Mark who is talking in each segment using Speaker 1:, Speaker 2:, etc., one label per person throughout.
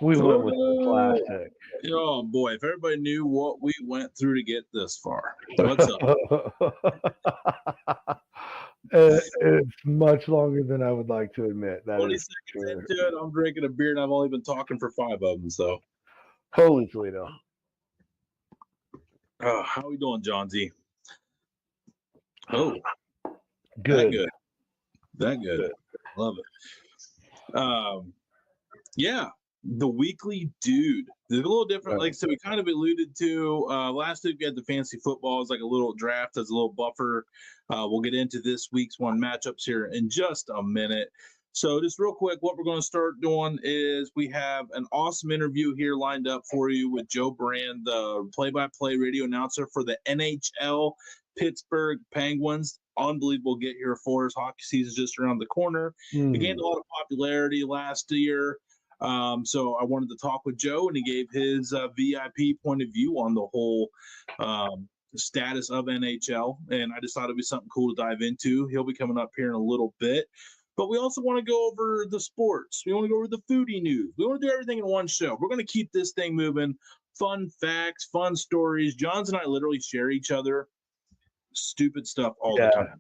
Speaker 1: We went with the classic.
Speaker 2: Oh boy, if everybody knew what we went through to get this far. What's up?
Speaker 1: It's much longer than I would like to admit. That
Speaker 2: 20
Speaker 1: is
Speaker 2: seconds
Speaker 1: true.
Speaker 2: into it, I'm drinking a beer and I've only been talking for 5 of them. So,
Speaker 1: Holy Toledo.
Speaker 2: how we doing, Johnsy? Oh,
Speaker 1: Good.
Speaker 2: That good. Love it. Yeah, the weekly dude. It's a little different. Like, so we kind of alluded to last week we had the fantasy football. It's like a little draft as a little buffer. We'll get into this week's one matchups here in just a minute. So just real quick, what we're going to start doing is we have an awesome interview here lined up for you with Joe Brand, the play-by-play radio announcer for the NHL Pittsburgh Penguins. Unbelievable get here for us. Hockey season just around the corner. It gained a lot of popularity last year. So I wanted to talk with Joe, and he gave his VIP point of view on the whole status of NHL. And I just thought it'd be something cool to dive into. He'll be coming up here in a little bit. But we also want to go over the sports. We want to go over the foodie news. We want to do everything in one show. We're going to keep this thing moving. Fun facts, fun stories. Johns and I literally share each other stupid stuff all the time.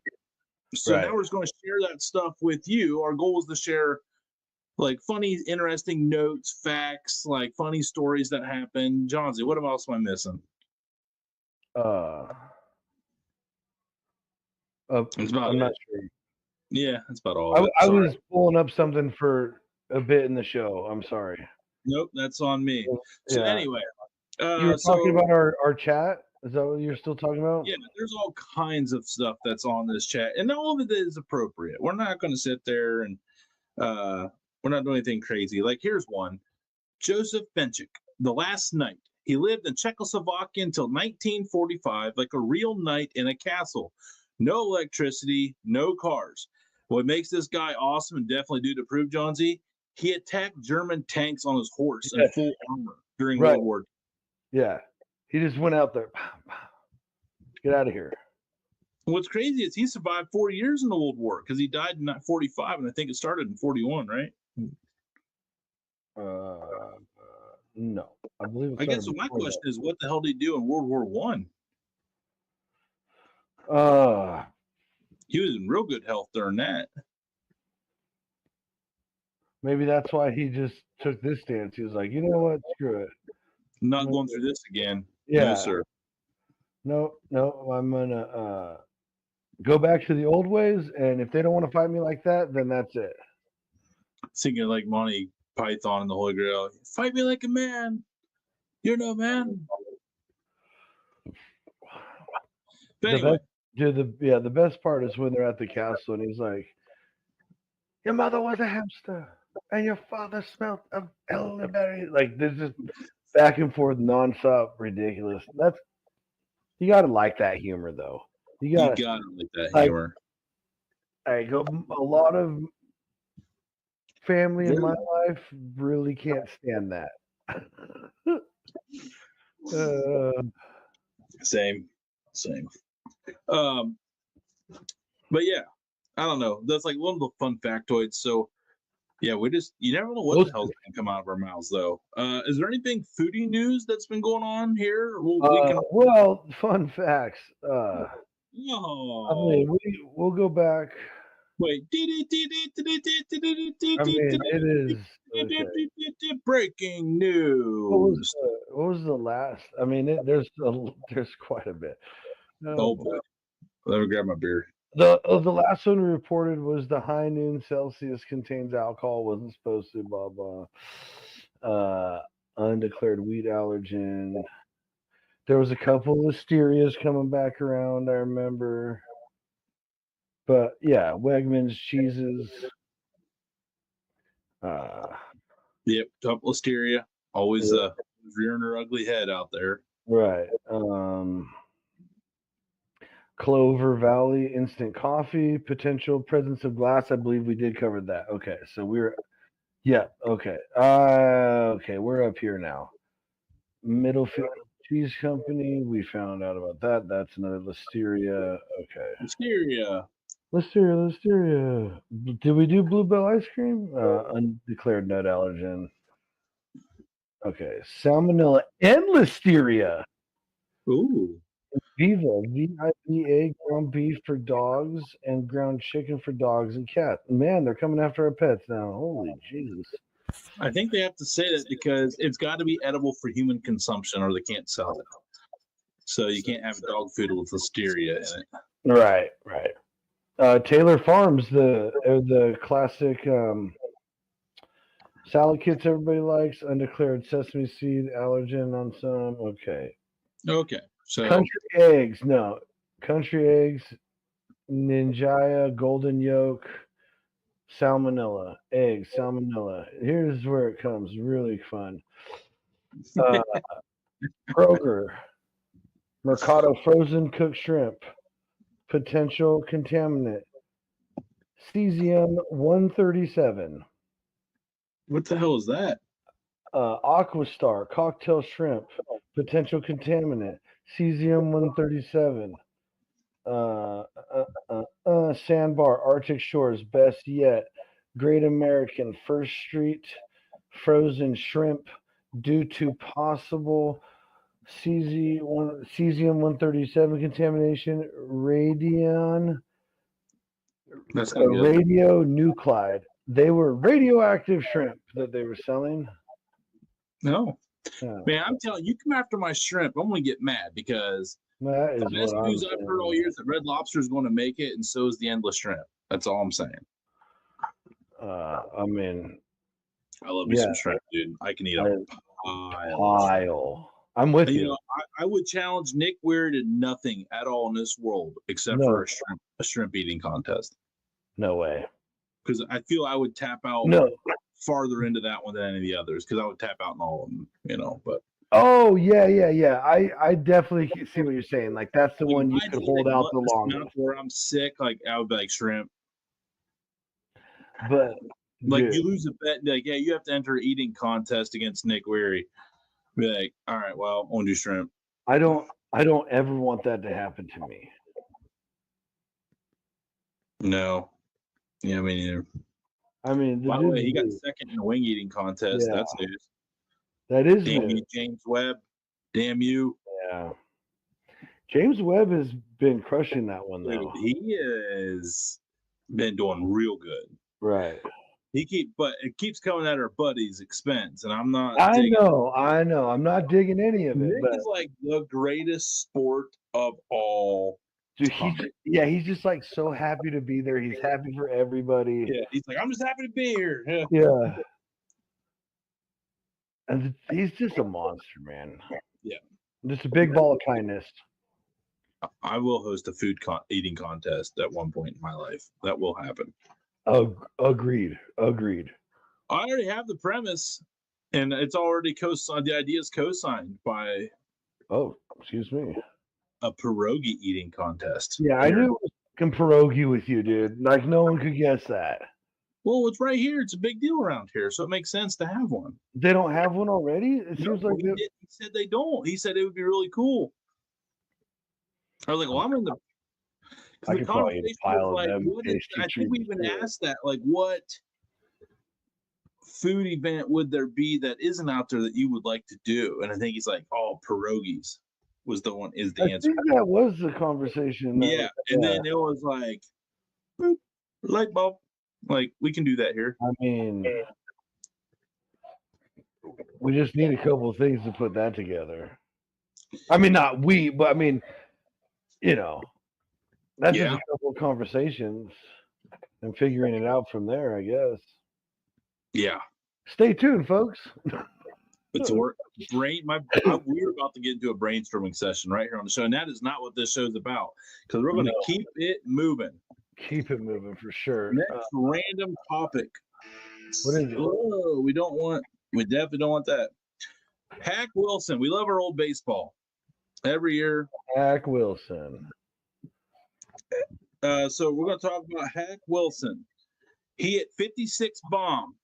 Speaker 2: So now we're just going to share that stuff with you. Our goal is to share like funny, interesting notes, facts, like funny stories that happen. Johnsy, what else am I missing?
Speaker 1: I'm not sure.
Speaker 2: Yeah, that's about all.
Speaker 1: I was pulling up something for a bit in the show. I'm sorry.
Speaker 2: Nope, that's on me. So anyway,
Speaker 1: you were talking about our chat. Is that what you're still talking about?
Speaker 2: Yeah, there's all kinds of stuff that's on this chat, and all of it is appropriate. We're not going to sit there and we're not doing anything crazy. Like, here's one. Joseph Benchik, the last knight. He lived in Czechoslovakia until 1945, like a real knight in a castle. No electricity, no cars. What makes this guy awesome and definitely due to prove, Johnsy, he attacked German tanks on his horse in full armor during World War II.
Speaker 1: Yeah. He just went out there. Get out of here.
Speaker 2: What's crazy is he survived 4 years in the World War because he died in 45, and I think it started in 41, right?
Speaker 1: No, I believe.
Speaker 2: I guess so. My question is, what the hell did he do in World War One? He was in real good health during that.
Speaker 1: Maybe that's why he just took this stance. He was like, you know what? Screw it.
Speaker 2: I'm not going through this again.
Speaker 1: Yeah.
Speaker 2: No, sir.
Speaker 1: No, I'm gonna go back to the old ways, and if they don't want to fight me like that, then that's it.
Speaker 2: Thinking like Monty Python and the Holy Grail. Fight me like a man. You're no man. But anyway.
Speaker 1: The best part is when they're at the castle and he's like, your mother was a hamster and your father smelt of elderberry. Like, there's just back and forth, nonstop, ridiculous. You gotta like that humor, though. You gotta
Speaker 2: like that humor.
Speaker 1: A lot of family in my life really can't stand that.
Speaker 2: Same. But yeah, I don't know. That's like one of the fun factoids. So yeah, you never know what the hell's gonna come out of our mouths, though. Is there anything foodie news that's been going on here?
Speaker 1: Well, fun facts. I mean, we'll go back.
Speaker 2: Wait.
Speaker 1: I mean, it is
Speaker 2: breaking news.
Speaker 1: What was the last? I mean, there's quite a bit.
Speaker 2: Oh boy. Let me grab my beer.
Speaker 1: The last one we reported was the high noon Celsius contains alcohol, wasn't supposed to, blah blah. Undeclared wheat allergen. There was a couple of listerias coming back around, I remember. But yeah, Wegmans cheeses.
Speaker 2: Yep, couple listeria. Always rearing her ugly head out there.
Speaker 1: Right. Clover Valley instant coffee, potential presence of glass. I believe we did cover that. Okay, so okay. Okay, we're up here now. Middlefield Cheese Company, we found out about that. That's another listeria. Okay. Listeria. Did we do Bluebell ice cream? Undeclared nut allergen. Okay, salmonella and listeria.
Speaker 2: Ooh.
Speaker 1: Viva, VIVA, ground beef for dogs and ground chicken for dogs and cats. Man, they're coming after our pets now. Holy Jesus.
Speaker 2: I think they have to say that because it's got to be edible for human consumption or they can't sell it. So you can't have dog food with listeria in it.
Speaker 1: Right, right. Taylor Farms, the classic salad kits everybody likes, undeclared sesame seed allergen on some. Okay.
Speaker 2: Okay. So
Speaker 1: Country eggs, no. Country eggs, Ninjaya, golden yolk, salmonella, eggs, salmonella. Here's where it comes really fun. Uh, Kroger, Mercado frozen cooked shrimp, potential contaminant, cesium 137.
Speaker 2: what the hell is that?
Speaker 1: Aquastar, cocktail shrimp, potential contaminant, cesium 137. Sandbar, Arctic Shores, best yet. Great American, First Street, frozen shrimp due to possible cesium 137 contamination,
Speaker 2: That's not good.
Speaker 1: radionuclide. They were radioactive shrimp that they were selling.
Speaker 2: No.
Speaker 1: Yeah,
Speaker 2: Man, I'm telling you, come after my shrimp, I'm going to get mad because
Speaker 1: that is
Speaker 2: the best
Speaker 1: what I'm
Speaker 2: news I've
Speaker 1: saying.
Speaker 2: heard all year is that Red Lobster is going to make it, and so is the Endless Shrimp. That's all I'm saying.
Speaker 1: I mean,
Speaker 2: I love me some shrimp, dude. I can eat a
Speaker 1: pile. I'm with you.
Speaker 2: know, I would challenge Nick Weir to nothing at all in this world except
Speaker 1: No.
Speaker 2: for a shrimp eating contest.
Speaker 1: No way.
Speaker 2: Because I feel I would tap out
Speaker 1: No.
Speaker 2: farther into that one than any of the others. Because I would tap out in all of them, you know. But
Speaker 1: Oh yeah. I definitely see what you're saying. Like that's the one you could hold out the longest.
Speaker 2: Where I'm sick, like I would be like shrimp.
Speaker 1: But
Speaker 2: like
Speaker 1: dude,
Speaker 2: you lose a bet, like yeah, you have to enter an eating contest against Nick Weary. Be like, all right, well, I want to do shrimp.
Speaker 1: I don't ever want that to happen to me.
Speaker 2: No. Yeah, me neither.
Speaker 1: I mean,
Speaker 2: by the way, he got second in the wing eating contest.
Speaker 1: Yeah.
Speaker 2: That's news.
Speaker 1: That is
Speaker 2: Damn
Speaker 1: news.
Speaker 2: you, James Webb. Damn you.
Speaker 1: Yeah. James Webb has been crushing that one though.
Speaker 2: Dude, he has been doing real good.
Speaker 1: Right.
Speaker 2: But it keeps coming at our buddy's expense, and I'm not.
Speaker 1: I know. I'm not digging any of it.
Speaker 2: Nick
Speaker 1: but
Speaker 2: is like the greatest sport of all.
Speaker 1: dude, he's just like so happy to be there. He's happy for everybody.
Speaker 2: Yeah, he's like, I'm just happy to be here.
Speaker 1: Yeah. And he's just a monster, man.
Speaker 2: Yeah.
Speaker 1: Just a big ball of kindness.
Speaker 2: I will host a food eating contest at one point in my life. That will happen.
Speaker 1: Oh, agreed.
Speaker 2: I already have the premise, and it's already co-signed. The idea is co-signed by.
Speaker 1: Oh, excuse me.
Speaker 2: A pierogi eating contest.
Speaker 1: Yeah, I knew it was fucking pierogi with you, dude. Like no one could guess that.
Speaker 2: Well, it's right here. It's a big deal around here, so it makes sense to have one.
Speaker 1: They don't have one already? It seems like
Speaker 2: he said they don't. He said it would be really cool. I was like, well, I'm in the.
Speaker 1: I could probably eat a pile of them.
Speaker 2: I think we even asked that, like, what food event would there be that isn't out there that you would like to do? And I think he's like, oh, pierogies was the one. Is the answer?
Speaker 1: I think that was the conversation.
Speaker 2: Yeah, and then it was like, boop, light bulb. Like, we can do that here.
Speaker 1: I mean, we just need a couple of things to put that together. I mean, not we, but I mean, you know, that's just a couple of conversations and figuring it out from there, I guess.
Speaker 2: Yeah.
Speaker 1: Stay tuned, folks.
Speaker 2: It's we're about to get into a brainstorming session right here on the show, and that is not what this show's about because we're going to keep it moving.
Speaker 1: Keep it moving for sure.
Speaker 2: Next random topic.
Speaker 1: What is it?
Speaker 2: Oh, we definitely don't want that. Hack Wilson. We love our old baseball. Every year.
Speaker 1: Hack Wilson.
Speaker 2: So we're going to talk about Hack Wilson. He hit 56 bombs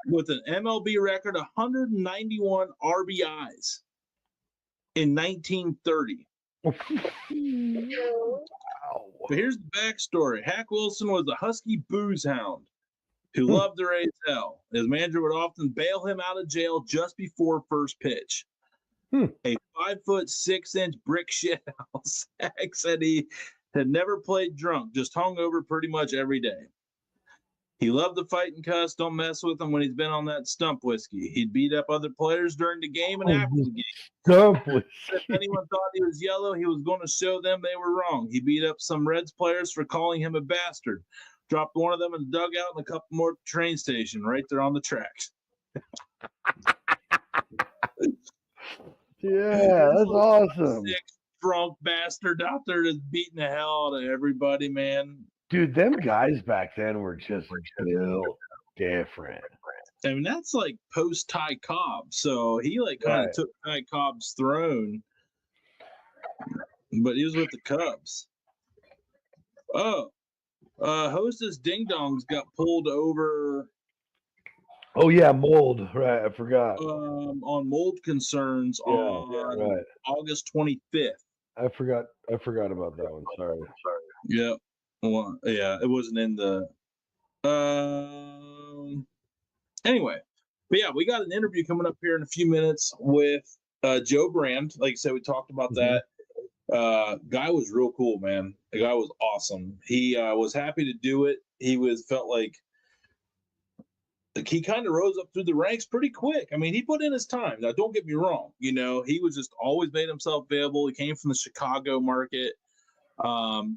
Speaker 2: with an MLB record 191 RBIs in 1930. Wow. But here's the backstory. Hack Wilson was a Husky booze hound. who loved to raise hell. His manager would often bail him out of jail just before first pitch. A 5'6" brick shithouse. Zach said he had never played drunk, just hungover pretty much every day. He loved to fight and cuss. Don't mess with him when he's been on that stump whiskey. He'd beat up other players during the game and after the game.
Speaker 1: Stump whiskey.
Speaker 2: If anyone thought he was yellow, he was going to show them they were wrong. He beat up some Reds players for calling him a bastard. Dropped one of them in the dugout and a couple more at the train station right there on the tracks.
Speaker 1: Yeah, that's awesome.
Speaker 2: Sick, drunk bastard out there just beating the hell out of everybody, man.
Speaker 1: Dude, them guys back then were just built different.
Speaker 2: I mean, that's like post Ty Cobb. So he like kind of took Ty Cobb's throne, but he was with the Cubs. Oh, Hostess Ding Dongs got pulled over.
Speaker 1: Oh yeah, mold. Right, I forgot.
Speaker 2: On mold concerns on August 25th.
Speaker 1: I forgot about that one. Sorry.
Speaker 2: Yeah. Well, yeah, it wasn't in the. Anyway, but yeah, we got an interview coming up here in a few minutes with Joe Brand. Like I said, we talked about that. Guy was real cool, man. The guy was awesome. He was happy to do it. He felt like he kind of rose up through the ranks pretty quick. I mean, he put in his time. Now, don't get me wrong. You know, he was just always made himself available. He came from the Chicago market.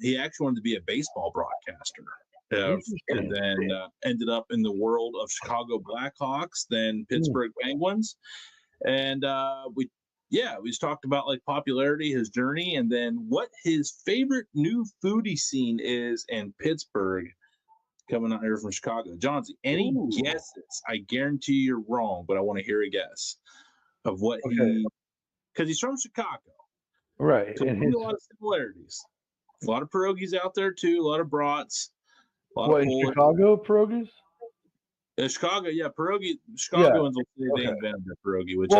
Speaker 2: He actually wanted to be a baseball broadcaster. And then ended up in the world of Chicago Blackhawks, then Pittsburgh Penguins. And we just talked about like popularity, his journey, and then what his favorite new foodie scene is in Pittsburgh. Coming out here from Chicago. Johnsy, any guesses? I guarantee you're wrong, but I want to hear a guess of what because he's from Chicago.
Speaker 1: Right.
Speaker 2: And a lot of similarities. A lot of pierogies out there too, a lot of brats.
Speaker 1: What, in Chicago, pierogies?
Speaker 2: Chicago, yeah, pierogi. Chicagoans will say they invented the pierogi, which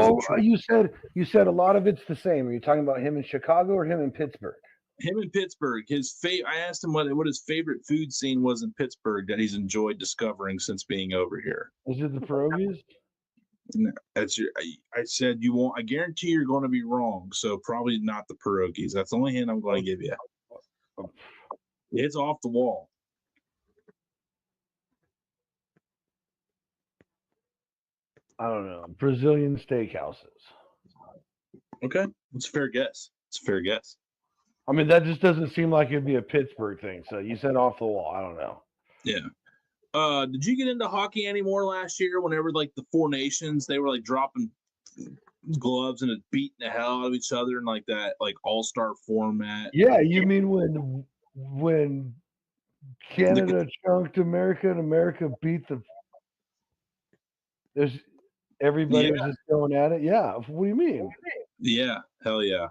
Speaker 1: you said a lot of it's the same. Are you talking about him in Chicago or him in Pittsburgh?
Speaker 2: Him in Pittsburgh. I asked him what his favorite food scene was in Pittsburgh that he's enjoyed discovering since being over here.
Speaker 1: Is it the pierogies?
Speaker 2: No, I said you won't. I guarantee you're going to be wrong. So probably not the pierogies. That's the only hint I'm going to give you. It's off the wall.
Speaker 1: I don't know. Brazilian steakhouses.
Speaker 2: Okay, it's a fair guess.
Speaker 1: I mean, that just doesn't seem like it'd be a Pittsburgh thing. So you said off the wall. I don't know.
Speaker 2: Yeah. Did you get into hockey anymore last year? Whenever like the Four Nations, they were like dropping gloves and beating the hell out of each other in like that like all-star format.
Speaker 1: Yeah, you mean when Canada chunked America and America beat everybody was just going at it? Yeah. What do you mean?
Speaker 2: Yeah, hell yeah.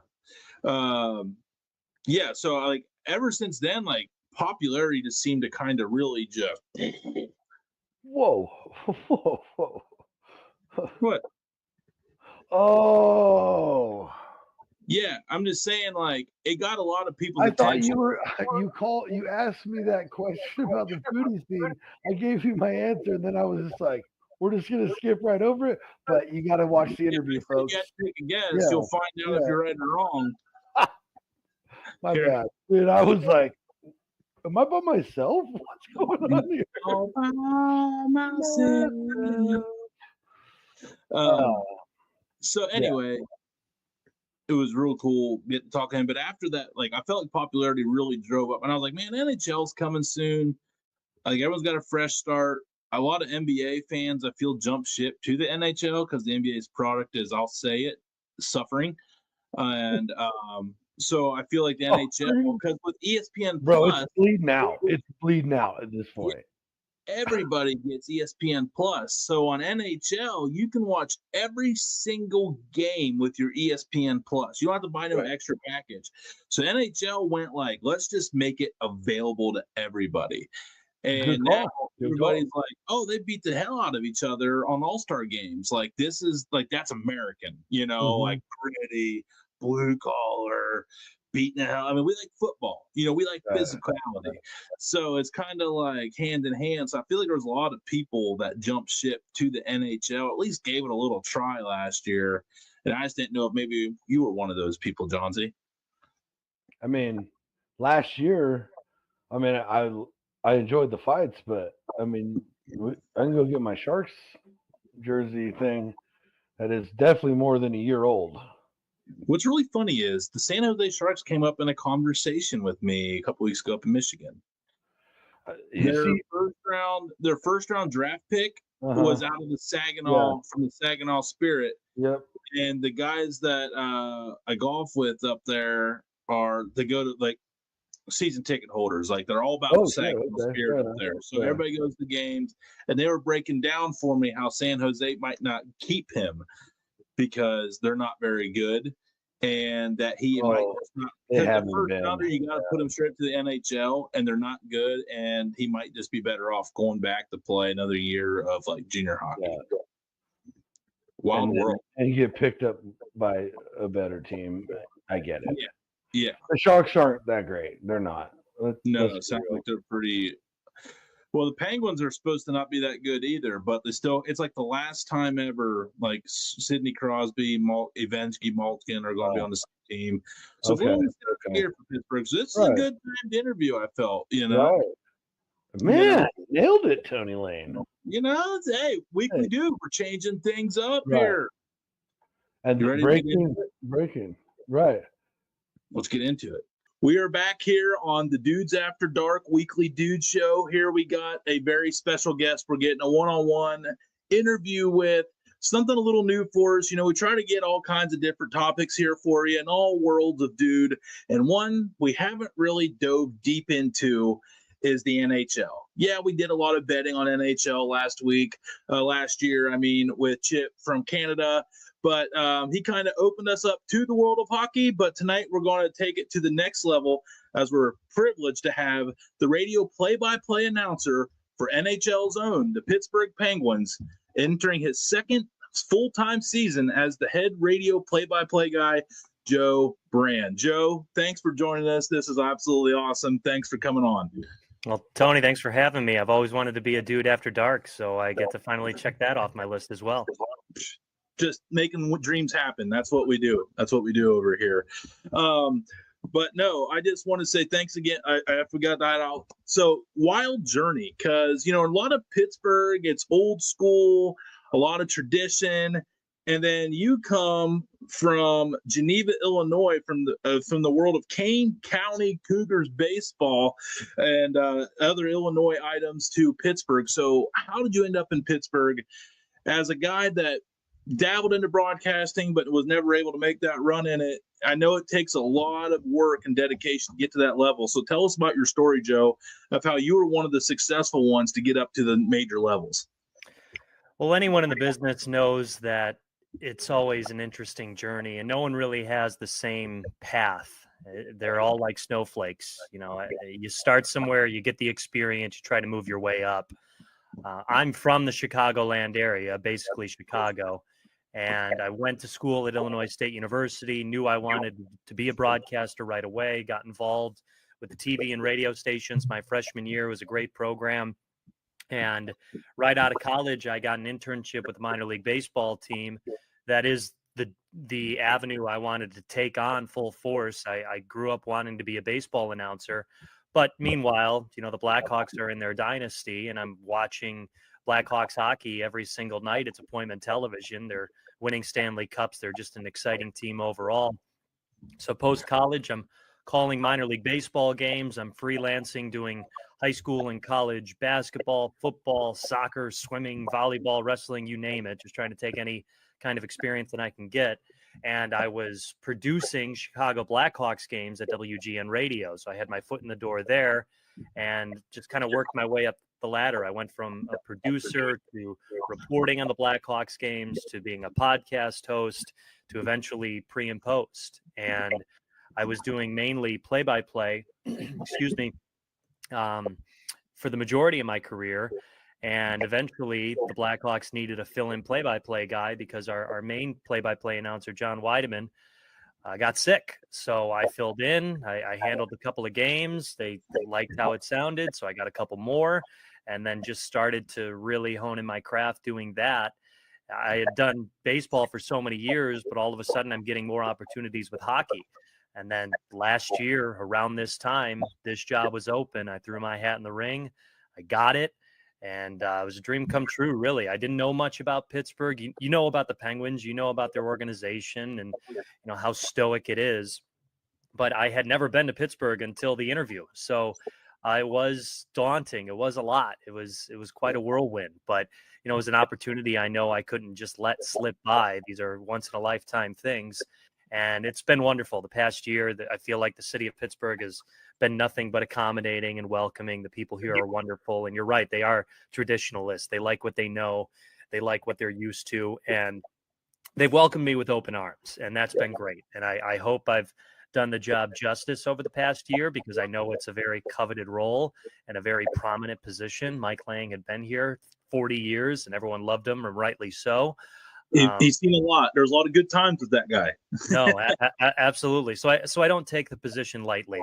Speaker 2: Yeah, so like ever since then, like popularity just seemed to kind of really just
Speaker 1: Whoa.
Speaker 2: What?
Speaker 1: Oh.
Speaker 2: Yeah, I'm just saying, like, it got a lot of people.
Speaker 1: I thought you asked me that question about the foodie scene. I gave you my answer, and then I was just like, we're just gonna skip right over it. But you got to watch the interview, folks.
Speaker 2: Take a guess. You'll find out if you're right or wrong.
Speaker 1: My bad, dude. I was like, am I by myself? What's going on here?
Speaker 2: All by myself. So anyway, it was real cool getting to talk to him. But after that, like I felt like popularity really drove up, and I was like, man, NHL's coming soon. Like everyone's got a fresh start. A lot of NBA fans, I feel, jump ship to the NHL because the NBA's product is, I'll say it, suffering. And so I feel like the NHL, because with ESPN Plus,
Speaker 1: it's bleeding out. It's bleeding out at this point.
Speaker 2: Everybody gets ESPN Plus. So on NHL, you can watch every single game with your ESPN Plus. You don't have to buy no extra package. So NHL went like, let's just make it available to everybody. And now everybody's like, oh, they beat the hell out of each other on all-star games. Like, this is like, that's American, like gritty, blue collar, beating the hell. I mean, we like football. We like physicality. So it's kind of like hand in hand. So I feel like there's a lot of people that jumped ship to the NHL, at least gave it a little try last year. And I just didn't know if maybe you were one of those people, Johnsy.
Speaker 1: I mean, last year, I mean, I enjoyed the fights, but I mean, I can go get my Sharks jersey thing that is definitely more than a year old.
Speaker 2: What's really funny is the San Jose Sharks came up in a conversation with me a couple weeks ago up in Michigan. Their first round draft pick was out of the Saginaw from the Saginaw Spirit.
Speaker 1: Yep.
Speaker 2: And the guys that I golf with up there they go to like season ticket holders. Like they're all about the Saginaw Spirit up there. So everybody goes to games, and they were breaking down for me how San Jose might not keep him because they're not very good, and that he might just not. Because the first rounder, you got to put him straight to the NHL, and they're not good, and he might just be better off going back to play another year of like junior hockey. Yeah. Wild world.
Speaker 1: And you get picked up by a better team. I get it.
Speaker 2: Yeah.
Speaker 1: The Sharks aren't that great. They're not.
Speaker 2: It sounds like they're pretty. Well, the Penguins are supposed to not be that good either, but it's like the last time ever, like Sidney Crosby, Evgeny Malkin are going to be on the same team. So it's a little here for Pittsburgh. So this is a good time to interview, I felt,
Speaker 1: Right. Man, nailed it, Tony Lane.
Speaker 2: Hey, weekly dude, we're changing things up here.
Speaker 1: And breaking. Right.
Speaker 2: Let's get into it. We are back here on the Dudes After Dark weekly dude show. Here we got a very special guest. We're getting a one-on-one interview with something a little new for us. We try to get all kinds of different topics here for you in all worlds of dude. And one we haven't really dove deep into is the NHL. Yeah, we did a lot of betting on NHL last year. I mean, with Chip from Canada. But he kind of opened us up to the world of hockey. But tonight we're going to take it to the next level as we're privileged to have the radio play-by-play announcer for NHL's own, the Pittsburgh Penguins, entering his second full-time season as the head radio play-by-play guy, Joe Brand. Joe, thanks for joining us. This is absolutely awesome. Thanks for coming on.
Speaker 3: Well, Tony, thanks for having me. I've always wanted to be a dude after dark, so I get to finally check that off my list as well.
Speaker 2: Just making dreams happen. That's what we do. That's what we do over here. But no, I just want to say thanks again. I forgot that out. So wild journey, because a lot of Pittsburgh, it's old school, a lot of tradition, and then you come from Geneva, Illinois, from the world of Kane County Cougars baseball and other Illinois items to Pittsburgh. So how did you end up in Pittsburgh as a guy that dabbled into broadcasting, but was never able to make that run in it? I know it takes a lot of work and dedication to get to that level. So tell us about your story, Joe, of how you were one of the successful ones to get up to the major levels.
Speaker 3: Well, anyone in the business knows that it's always an interesting journey, and no one really has the same path. They're all like snowflakes. You start somewhere, you get the experience, you try to move your way up. I'm from the Chicagoland area, basically Chicago, and I went to school at Illinois State University, knew I wanted to be a broadcaster right away, got involved with the TV and radio stations. My freshman year was a great program, and right out of college, I got an internship with the minor league baseball team. That is the avenue I wanted to take on full force. I grew up wanting to be a baseball announcer. But meanwhile, the Blackhawks are in their dynasty, and I'm watching Blackhawks hockey every single night. It's appointment television. They're winning Stanley Cups. They're just an exciting team overall. So post-college, I'm calling minor league baseball games. I'm freelancing, doing high school and college basketball, football, soccer, swimming, volleyball, wrestling, you name it, just trying to take any kind of experience that I can get. And I was producing Chicago Blackhawks games at WGN Radio. So I had my foot in the door there and just kind of worked my way up the ladder. I went from a producer to reporting on the Blackhawks games to being a podcast host to eventually pre and post. And I was doing mainly play-by-play, for the majority of my career. And eventually the Blackhawks needed a fill-in play-by-play guy because our main play-by-play announcer, John Weideman, I got sick. So I filled in. I handled a couple of games. They liked how it sounded. So I got a couple more and then just started to really hone in my craft doing that. I had done baseball for so many years, but all of a sudden I'm getting more opportunities with hockey. And then last year, around this time, this job was open. I threw my hat in the ring. I got it. And it was a dream come true, really. I didn't know much about Pittsburgh. You know about the Penguins. You know about their organization and, you know, how stoic it is. But I had never been to Pittsburgh until the interview. So it was daunting. It was a lot. It was quite a whirlwind. But, you know, it was an opportunity I know I couldn't just let slip by. These are once-in-a-lifetime things. And it's been wonderful. The past year, I feel like the city of Pittsburgh has been nothing but accommodating and welcoming. The people here are wonderful. And you're right, they are traditionalists. They like what they know. They like what they're used to. And they've welcomed me with open arms. And that's been great. And I hope I've done the job justice over the past year, because I know it's a very coveted role and a very prominent position. Mike Lang had been here 40 years and everyone loved him, and rightly so.
Speaker 2: He's seen a lot. There's a lot of good times with that guy.
Speaker 3: No, absolutely. So I don't take the position lightly,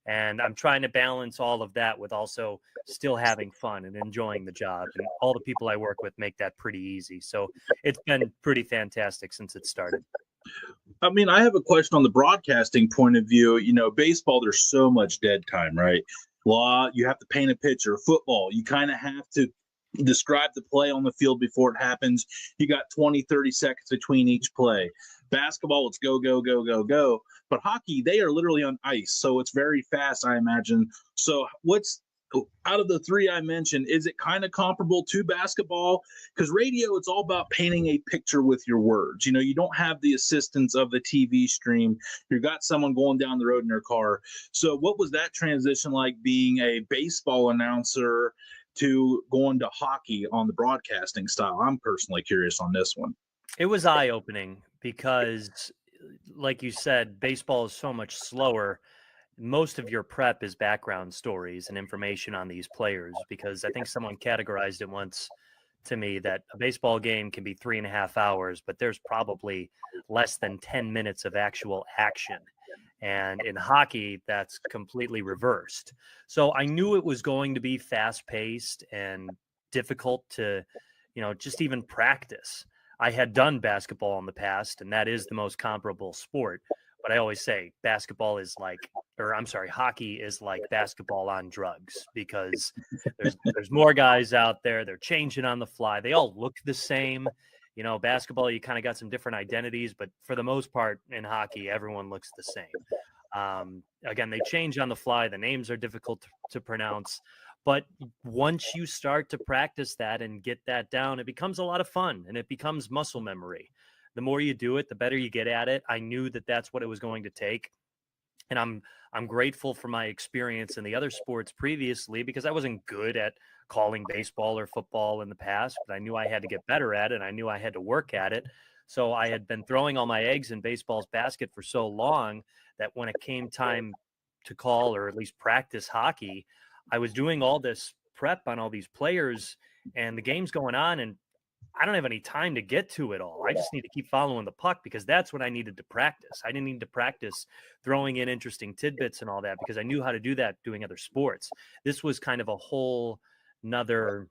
Speaker 3: and I'm trying to balance all of that with also still having fun and enjoying the job. And all the people I work with make that pretty easy. So it's been pretty fantastic since it started.
Speaker 2: I mean, I have a question on the broadcasting point of view. You know, baseball, there's so much dead time, right? Law, you have to paint a picture. Football, you kind of have to describe the play on the field before it happens. You got 20, 30 seconds between each play. Basketball, it's go, go, go, go, go. But hockey, they are literally on ice, so it's very fast, I imagine. So what's out of the three I mentioned, is it kind of comparable to basketball? Because radio, it's all about painting a picture with your words. You know, you don't have the assistance of the TV stream. You've got someone going down the road in their car. So what was that transition like, being a baseball announcer to going to hockey on the broadcasting style? I'm personally curious on this one.
Speaker 3: It was eye-opening because, like you said, baseball is so much slower. Most of your prep is background stories and information on these players, because I think someone categorized it once to me that a baseball game can be 3.5 hours, but there's probably less than 10 minutes of actual action. And in hockey, that's completely reversed. So I knew it was going to be fast paced and difficult to, you know, just even practice. I had done basketball in the past, and that is the most comparable sport. But I always say basketball is like, or I'm sorry, hockey is like basketball on drugs, because there's more guys out there. They're changing on the fly. They all look the same. You know, basketball, you kind of got some different identities, but for the most part in hockey, everyone looks the same. Again, they change on the fly. The names are difficult to pronounce. But once you start to practice that and get that down, it becomes a lot of fun, and it becomes muscle memory. The more you do it, the better you get at it. I knew that that's what it was going to take. And I'm grateful for my experience in the other sports previously, because I wasn't good at calling baseball or football in the past, but I knew I had to get better at it, and I knew I had to work at it. So I had been throwing all my eggs in baseball's basket for so long that when it came time to call, or at least practice hockey, I was doing all this prep on all these players, and the game's going on, and I don't have any time to get to it all. I just need to keep following the puck, because that's what I needed to practice. I didn't need to practice throwing in interesting tidbits and all that, because I knew how to do that doing other sports. This was kind of a whole nother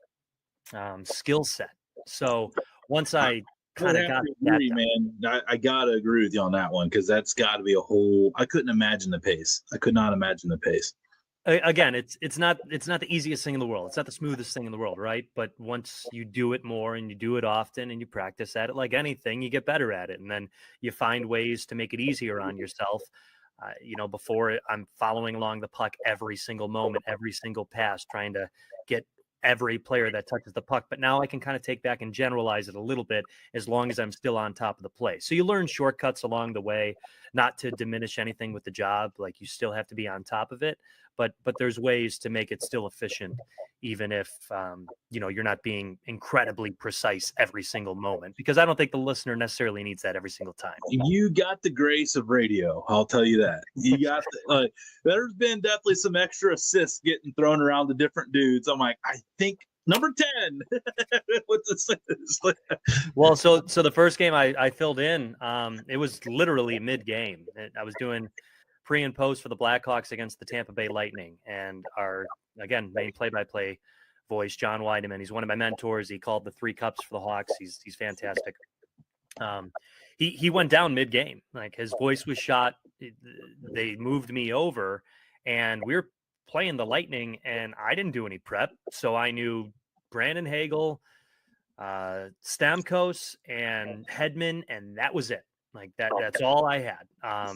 Speaker 3: skill set. So once I kind of got that done,
Speaker 2: man, I gotta agree with you on that one, because that's got to be a whole. I couldn't imagine the pace. I could not imagine the pace.
Speaker 3: Again, it's not the easiest thing in the world. It's not the smoothest thing in the world, right? But once you do it more and you do it often and you practice at it, like anything, you get better at it, and then you find ways to make it easier on yourself. You know, before I'm following along the puck every single moment, every single pass, trying to get every player that touches the puck. But now I can kind of take back and generalize it a little bit, as long as I'm still on top of the play. So you learn shortcuts along the way, not to diminish anything with the job. Like, you still have to be on top of it, but there's ways to make it still efficient, even if, you know, you're not being incredibly precise every single moment, because I don't think the listener necessarily needs that every single time.
Speaker 2: You got the grace of radio. I'll tell you that. You got there's been definitely some extra assists getting thrown around to different dudes. I'm like, I think Number 10. What's this?
Speaker 3: Well, so the first game I filled in, it was literally mid-game. I was doing pre and post for the Blackhawks against the Tampa Bay Lightning, and our, again, main play-by-play voice, John Weideman. He's one of my mentors. He called the 3 cups for the Hawks. He's fantastic. He went down mid-game. Like, his voice was shot. They moved me over, and we were playing the Lightning, and I didn't do any prep, so I knew Brandon Hagel, Stamkos, and Hedman, and that was it. Like, that's all I had.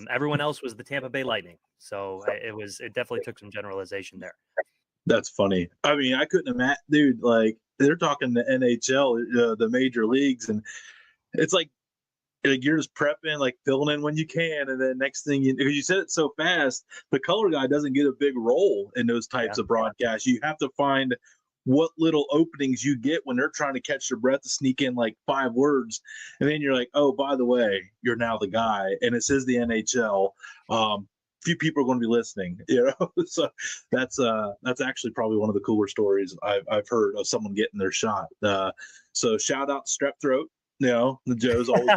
Speaker 3: Everyone else was the Tampa Bay Lightning, so it definitely took some generalization there.
Speaker 2: That's funny. I mean, I couldn't imagine, dude. Like, they're talking the NHL, the major leagues, and it's like you're just prepping, like filling in when you can, and then next thing because you said it so fast, the color guy doesn't get a big role in those types of broadcasts. You have to find what little openings you get when they're trying to catch their breath to sneak in like 5 words, and then you're like, oh, by the way, you're now the guy, and it says the NHL. Few people are going to be listening, so that's actually probably one of the cooler stories I've heard of someone getting their shot. So shout out Strep Throat. The Joe's always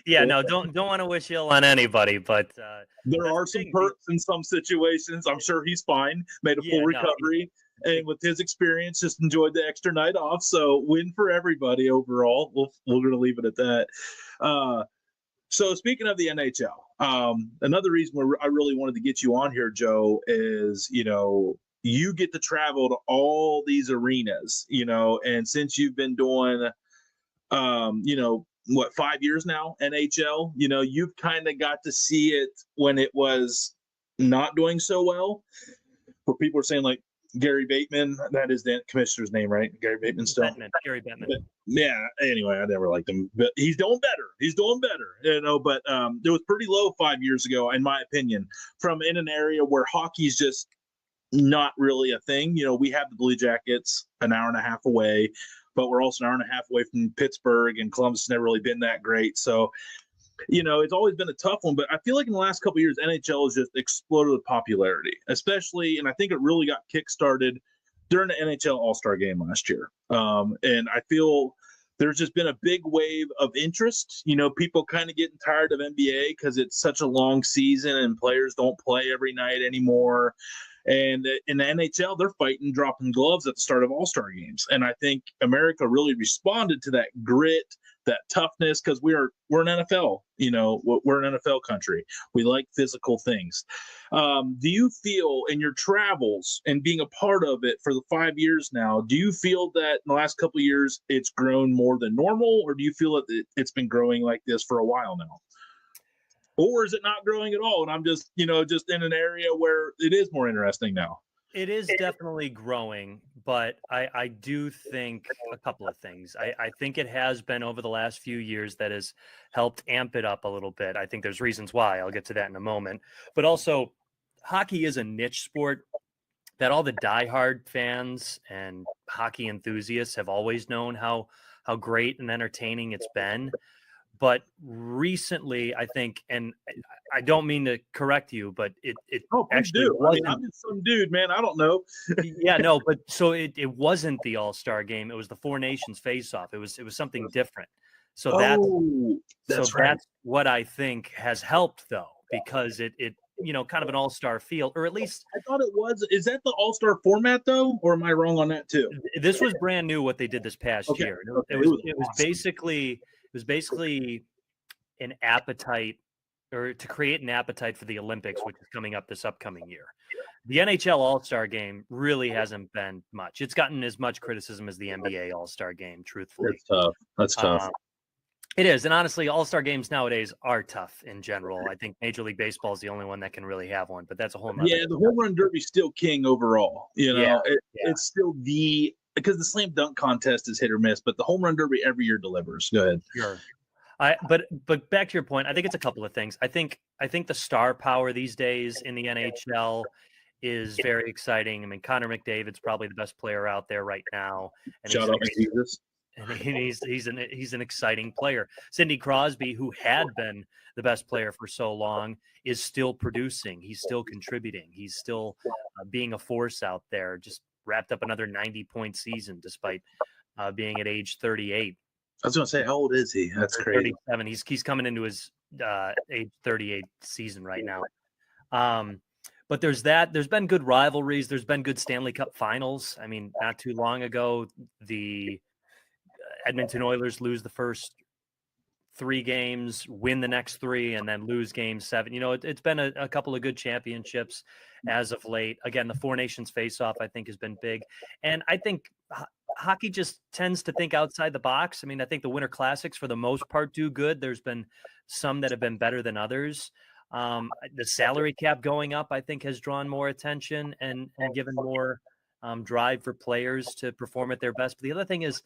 Speaker 3: yeah, no, don't want to wish ill on anybody, but
Speaker 2: there are some perks in some situations. I'm sure he's fine, made a full recovery, and with his experience, just enjoyed the extra night off. So win for everybody overall. We're going to leave it at that. So speaking of the NHL, another reason I really wanted to get you on here, Joe, is you get to travel to all these arenas, and since you've been doing 5 years now, NHL, you've kind of got to see it when it was not doing so well, where people are saying like Gary Bettman, that is the commissioner's name, right? Gary Bettman still?
Speaker 3: Gary Bettman.
Speaker 2: Yeah, anyway, I never liked him, but he's doing better, but it was pretty low 5 years ago, in my opinion, from in an area where hockey's just not really a thing. We have the Blue Jackets an hour and a half away, but we're also an hour and a half away from Pittsburgh, and Columbus has never really been that great. So, it's always been a tough one, but I feel like in the last couple of years, NHL has just exploded with popularity, especially, and I think it really got kickstarted during the NHL All-Star Game last year. And I feel there's just been a big wave of interest. People kind of getting tired of NBA because it's such a long season and players don't play every night anymore. And in the NHL, they're fighting, dropping gloves at the start of All-Star games. And I think America really responded to that grit, that toughness, because we're an NFL, we're an NFL country. We like physical things. Do you feel in your travels and being a part of it for the 5 years now, do you feel that in the last couple of years it's grown more than normal, or do you feel that it's been growing like this for a while now? Or is it not growing at all? And I'm just, just in an area where it is more interesting now.
Speaker 3: It is definitely growing, but I do think a couple of things. I think it has been over the last few years that has helped amp it up a little bit. I think there's reasons why. I'll get to that in a moment. But also, hockey is a niche sport that all the diehard fans and hockey enthusiasts have always known how great and entertaining it's been. But recently, I think, and I don't mean to correct you, but it actually wasn't.
Speaker 2: I'm just some dude, man. I don't know.
Speaker 3: Yeah, no, but so it wasn't the All-Star game. It was the Four Nations face-off. It was something different. So that's what I think has helped, though, because it kind of an all-star feel, or at least
Speaker 2: I thought it was. Is that the all-star format though, or am I wrong on that too?
Speaker 3: This was brand new what they did this past year. It was basically an appetite, or to create an appetite for the Olympics, which is coming up this upcoming year. The NHL All-Star Game really hasn't been much. It's gotten as much criticism as the NBA All-Star Game, truthfully.
Speaker 2: That's tough.
Speaker 3: It is. And honestly, All-Star games nowadays are tough in general. I think Major League Baseball is the only one that can really have one, but that's a whole nother.
Speaker 2: Yeah, the home run derby's still king overall. It's still because the slam dunk contest is hit or miss, but the home run derby every year delivers. Go ahead.
Speaker 3: Sure. But back to your point, I think it's a couple of things. I think the star power these days in the NHL is very exciting. I mean, Connor McDavid's probably the best player out there right now. And
Speaker 2: shout out to Jesus.
Speaker 3: And he's an exciting player. Sidney Crosby, who had been the best player for so long, is still producing. He's still contributing. He's still being a force out there. Just wrapped up another 90-point season despite being at age 38.
Speaker 2: I was going to say, how old is he? That's crazy.
Speaker 3: 37. He's coming into his age 38 season right now. But there's been good rivalries. There's been good Stanley Cup finals. I mean, not too long ago, the Edmonton Oilers lose the first 3 games, win the next 3, and then lose game 7. It's been a couple of good championships as of late. Again, the Four Nations face-off, I think, has been big. And I think hockey just tends to think outside the box. I mean, I think the Winter Classics, for the most part, do good. There's been some that have been better than others. The salary cap going up, I think, has drawn more attention and given more drive for players to perform at their best. But the other thing is,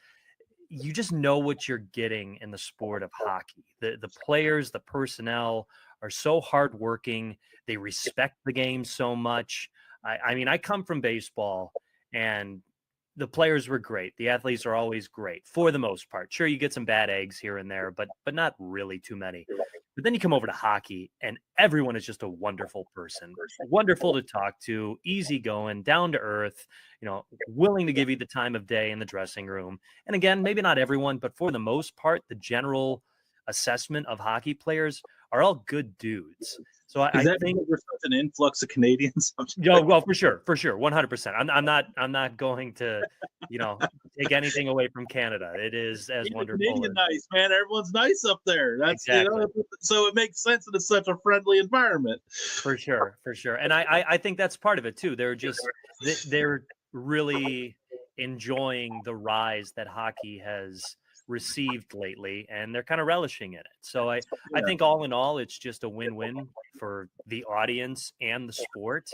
Speaker 3: you just know what you're getting in the sport of hockey. The players, the personnel are so hardworking. They respect the game so much. I mean, I come from baseball, and the players were great. The athletes are always great for the most part. Sure, you get some bad eggs here and there, but not really too many. But then you come over to hockey, and everyone is just a wonderful person, wonderful to talk to, easygoing, down to earth, willing to give you the time of day in the dressing room. And again, maybe not everyone, but for the most part, the general assessment of hockey players are all good dudes. So I think
Speaker 2: there's such an influx of Canadians.
Speaker 3: Well, for sure, 100%. I'm not going to, take anything away from Canada. It is as wonderful.
Speaker 2: Canadian nice, man. Everyone's nice up there. That's
Speaker 3: exactly.
Speaker 2: So it makes sense that it's such a friendly environment.
Speaker 3: For sure. And I think that's part of it too. They're really enjoying the rise that hockey has received lately, and they're kind of relishing in it. So I think all in all, it's just a win-win for the audience and the sport.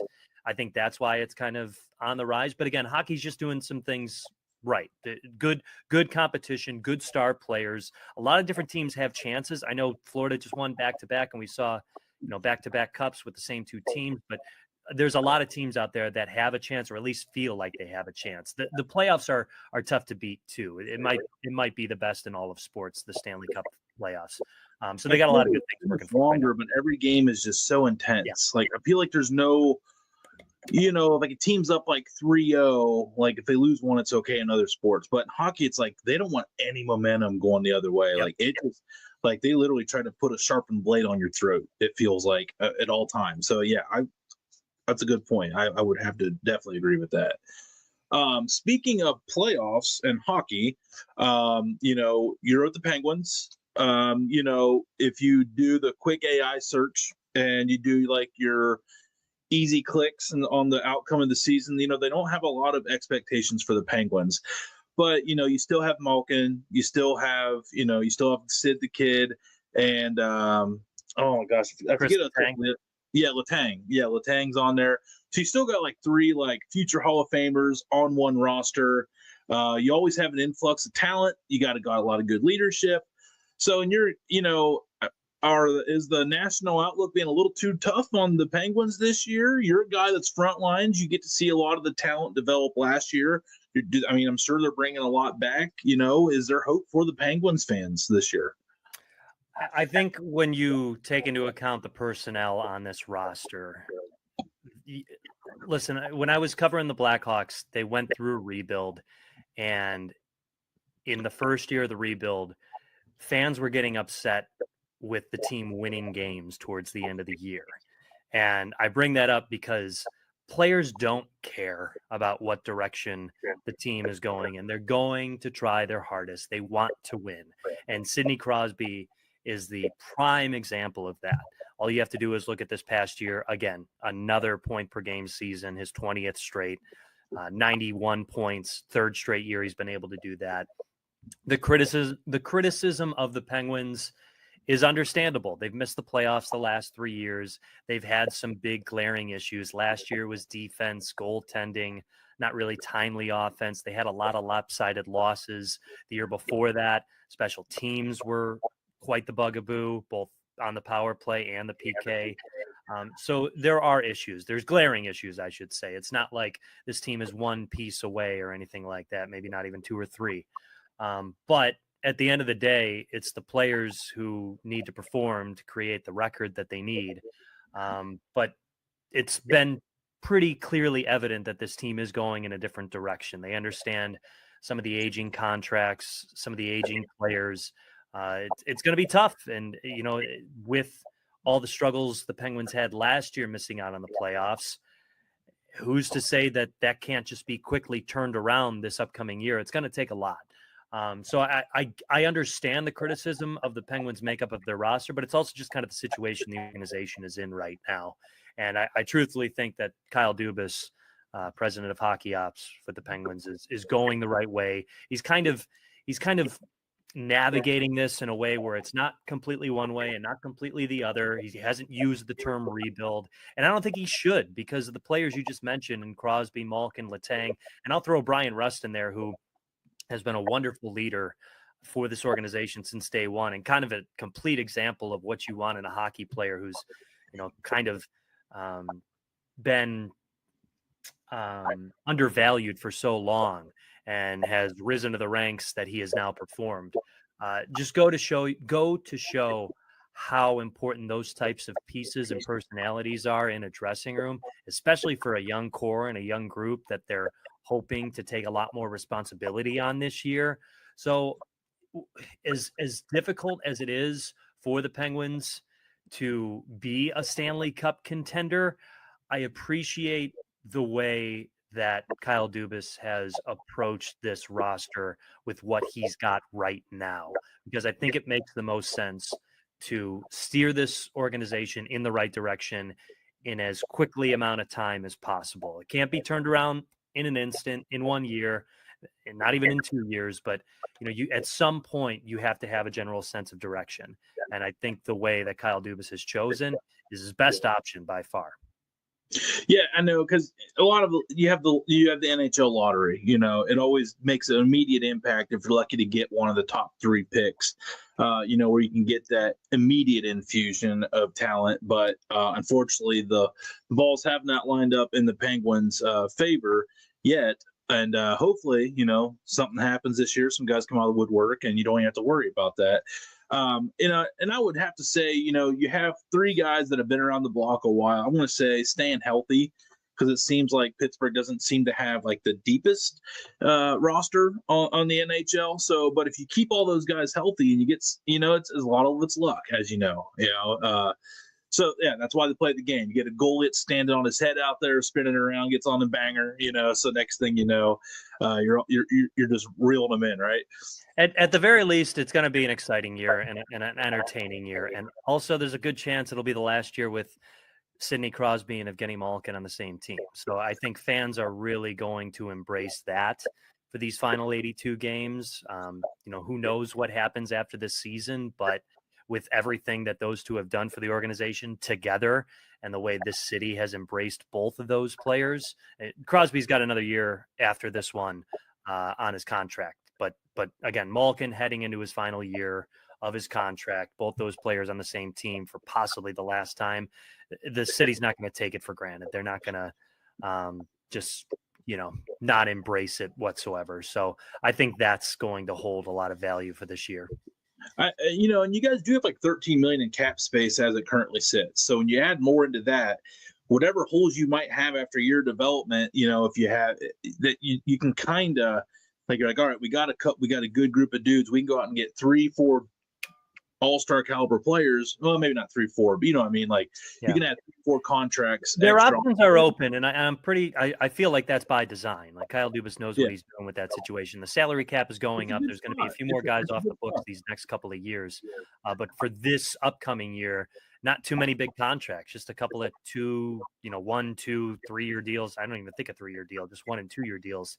Speaker 3: I think that's why it's kind of on the rise. But again, hockey's just doing some things right. Good competition, good star players. A lot of different teams have chances. I know Florida just won back-to-back, and we saw, back-to-back cups with the same 2 teams, but there's a lot of teams out there that have a chance, or at least feel like they have a chance. The playoffs are tough to beat too. It might be the best in all of sports, the Stanley Cup playoffs. So they got a lot of good things working for them.
Speaker 2: Longer, but every game is just so intense. Yeah. Like, I feel like there's no, like a team's up like 3-0. Like, if they lose one, it's okay in other sports. But in hockey, it's like they don't want any momentum going the other way. Yep. Like, it just, like, they literally try to put a sharpened blade on your throat, it feels like, at all times. So yeah, that's a good point. I would have to definitely agree with that. Speaking of playoffs and hockey, you're at the Penguins. If you do the quick AI search and you do like your easy clicks on the outcome of the season, they don't have a lot of expectations for the Penguins. But, you still have Malkin. You still have Sid the Kid. And, oh, gosh, I forget. Letang. Yeah, Letang's on there. So you still got like 3 like future Hall of Famers on one roster. You always have an influx of talent. You got a lot of good leadership. So, and is the national outlook being a little too tough on the Penguins this year? You're a guy that's front lines. You get to see a lot of the talent develop last year. I'm sure they're bringing a lot back. Is there hope for the Penguins fans this year?
Speaker 3: I think when you take into account the personnel on this roster, listen, when I was covering the Blackhawks, they went through a rebuild, and in the first year of the rebuild, fans were getting upset with the team winning games towards the end of the year. And I bring that up because players don't care about what direction the team is going, and they're going to try their hardest. They want to win. And Sidney Crosby is the prime example of that. All you have to do is look at this past year. Again, another point per game season, his 20th straight, 91 points, 3rd straight year he's been able to do that. The criticism of the Penguins is understandable. They've missed the playoffs the last 3 years. They've had some big glaring issues. Last year was defense, goaltending, not really timely offense. They had a lot of lopsided losses. The year before that, special teams were quite the bugaboo, both on the power play and the PK. So there are issues. There's glaring issues, I should say. It's not like this team is one piece away or anything like that, maybe not even 2 or 3. But at the end of the day, it's the players who need to perform to create the record that they need. But it's been pretty clearly evident that this team is going in a different direction. They understand some of the aging contracts, some of the aging players. It's going to be tough. And, with all the struggles the Penguins had last year missing out on the playoffs, who's to say that can't just be quickly turned around this upcoming year? It's going to take a lot. So I understand the criticism of the Penguins' makeup of their roster, but it's also just kind of the situation the organization is in right now. And I truthfully think that Kyle Dubas, president of hockey ops for the Penguins, is going the right way. He's kind of navigating this in a way where it's not completely one way and not completely the other. He hasn't used the term rebuild, and I don't think he should, because of the players you just mentioned, and Crosby, Malkin, Letang, and I'll throw Brian Rust in there, who has been a wonderful leader for this organization since day one, and kind of a complete example of what you want in a hockey player who's, kind of been undervalued for so long and has risen to the ranks that he has now performed. Just go to show how important those types of pieces and personalities are in a dressing room, especially for a young core and a young group that they're hoping to take a lot more responsibility on this year. So as difficult as it is for the Penguins to be a Stanley Cup contender, I appreciate the way that Kyle Dubas has approached this roster with what he's got right now, because I think it makes the most sense to steer this organization in the right direction in as quickly amount of time as possible. It can't be turned around in an instant, in 1 year, and not even in 2 years, but you at some point you have to have a general sense of direction. And I think the way that Kyle Dubas has chosen is his best option by far.
Speaker 2: Yeah, I know, because a lot of you have the NHL lottery. It always makes an immediate impact if you're lucky to get one of the top 3 picks. Where you can get that immediate infusion of talent. But unfortunately, the balls have not lined up in the Penguins' favor yet. And hopefully, something happens this year. Some guys come out of the woodwork, and you don't have to worry about that. And I would have to say, you have 3 guys that have been around the block a while. I'm going to say staying healthy, because it seems like Pittsburgh doesn't seem to have like the deepest roster on the NHL. So, but if you keep all those guys healthy and you get, it's a lot of it's luck, as you know. So yeah, that's why they play the game. You get a goalie that's standing on his head out there, spinning around, gets on the banger. So next thing you know, you're just reeling them in, right?
Speaker 3: At the very least, it's going to be an exciting year and an entertaining year. And also, there's a good chance it'll be the last year with Sidney Crosby and Evgeny Malkin on the same team. So I think fans are really going to embrace that for these final 82 games. Who knows what happens after this season, but with everything that those two have done for the organization together and the way this city has embraced both of those players, Crosby's got another year after this one on his contract. But again, Malkin heading into his final year of his contract, both those players on the same team for possibly the last time. The city's not going to take it for granted. They're not going to just, not embrace it whatsoever. So I think that's going to hold a lot of value for this year.
Speaker 2: And you guys do have like $13 million in cap space as it currently sits. So when you add more into that, whatever holes you might have after your development, if you have that, you can kind of like, you're like, all right, we got a good group of dudes. We can go out and get 3-4 all-star caliber players. Well, maybe not 3-4, but you know what I mean? Like, you can add 4 contracts.
Speaker 3: Their options are open, and I feel like that's by design. Like, Kyle Dubas knows what he's doing with that situation. The salary cap is going up. There's going to be a few more guys off the books these next couple of years. But for this upcoming year, not too many big contracts, just a couple of 1, 2, 3-year deals. I don't even think a 3-year deal, just 1 and 2-year deals.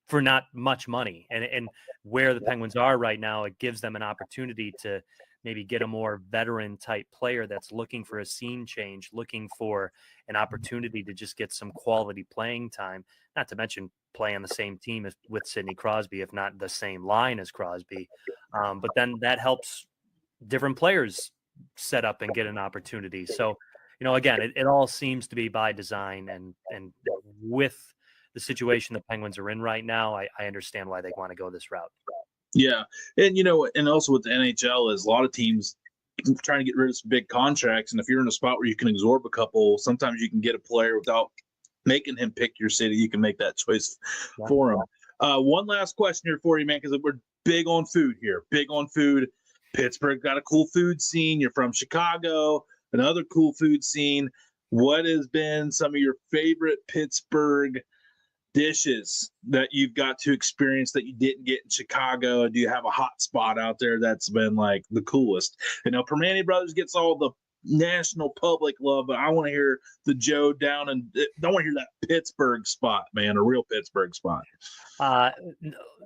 Speaker 3: For not much money. And where the Penguins are right now, it gives them an opportunity to maybe get a more veteran type player that's looking for a scene change, looking for an opportunity to just get some quality playing time, not to mention play on the same team with Sidney Crosby, if not the same line as Crosby. But then that helps different players set up and get an opportunity. So, again, it all seems to be by design, and with the situation the Penguins are in right now, I understand why they want to go this route.
Speaker 2: Yeah. And, and also with the NHL is a lot of teams trying to get rid of some big contracts. And if you're in a spot where you can absorb a couple, sometimes you can get a player without making him pick your city. You can make that choice for him. One last question here for you, man, because we're big on food here. Big on food. Pittsburgh got a cool food scene. You're from Chicago, another cool food scene. What has been some of your favorite Pittsburgh dishes that you've got to experience that you didn't get in Chicago? Do you have a hot spot out there that's been like the coolest? You know, Permane Brothers gets all the national public love, but I want to hear the Joe down, and I want to hear that Pittsburgh spot, man, a real Pittsburgh spot.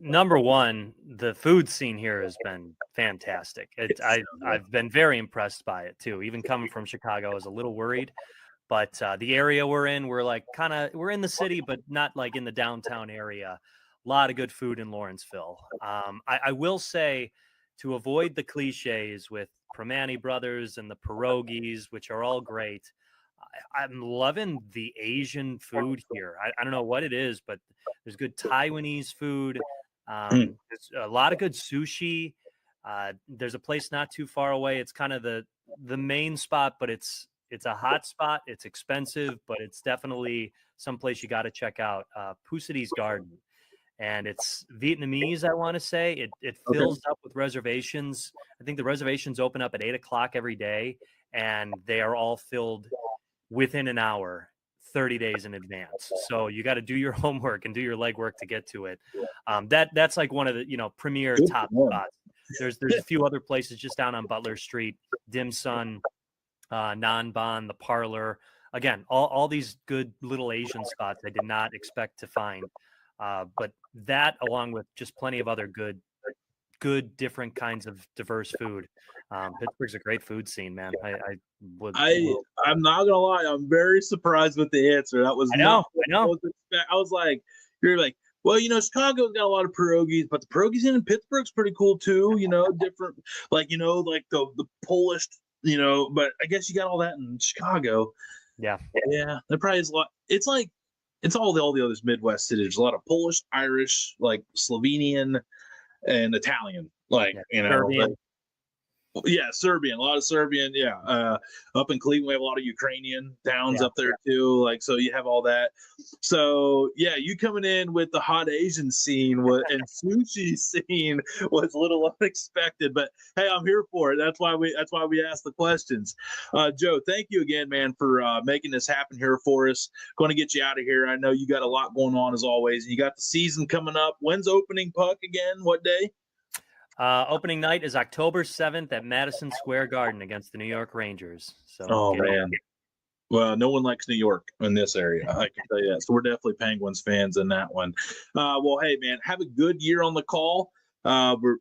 Speaker 3: Number one, the food scene here has been fantastic. I've been very impressed by it too. Even coming from Chicago, I was a little worried. But the area we're in, we're in the city, but not like in the downtown area. A lot of good food in Lawrenceville. I will say, to avoid the cliches with Permane Brothers and the pierogies, which are all great, I'm loving the Asian food here. I don't know what it is, but there's good Taiwanese food. There's a lot of good sushi. There's a place not too far away. It's kind of the main spot, but it's a hot spot. It's expensive, but it's definitely someplace you got to check out. Pusiti's Garden, and it's Vietnamese. I want to say it fills up with reservations. I think the reservations open up at 8:00 every day, and they are all filled within an hour, 30 days in advance. So you got to do your homework and do your legwork to get to it. That's like one of the premier top spots. There's a few other places just down on Butler Street, Dim Sum, Nan Ban, the Parlor. Again, all these good little Asian spots I did not expect to find. But that, along with just plenty of other good different kinds of diverse food. Pittsburgh's a great food scene, man.
Speaker 2: I'm not gonna lie, I'm very surprised with the answer. That was
Speaker 3: I know.
Speaker 2: I was like, you're like, well, Chicago's got a lot of pierogies, but the pierogies in Pittsburgh's pretty cool too. Different, like the Polish. But I guess you got all that in Chicago.
Speaker 3: Yeah.
Speaker 2: There probably is a lot. It's like it's all the other Midwest cities. A lot of Polish, Irish, like Slovenian, and Italian.
Speaker 3: Serbian.
Speaker 2: Serbian, a lot of Serbian. Up in Cleveland, we have a lot of Ukrainian towns up there too. So you have all that. So you coming in with the hot Asian scene and sushi scene was a little unexpected, but hey, I'm here for it. That's why we ask the questions. Joe, thank you again, man, for making this happen here for us. Going to get you out of here. I know you got a lot going on as always. You got the season coming up. When's opening puck again? What day?
Speaker 3: Opening night is October 7th at Madison Square Garden against the New York Rangers. So,
Speaker 2: man. Well, no one likes New York in this area. I can tell you that. So we're definitely Penguins fans in that one. Well, hey, man, have a good year on the call. We're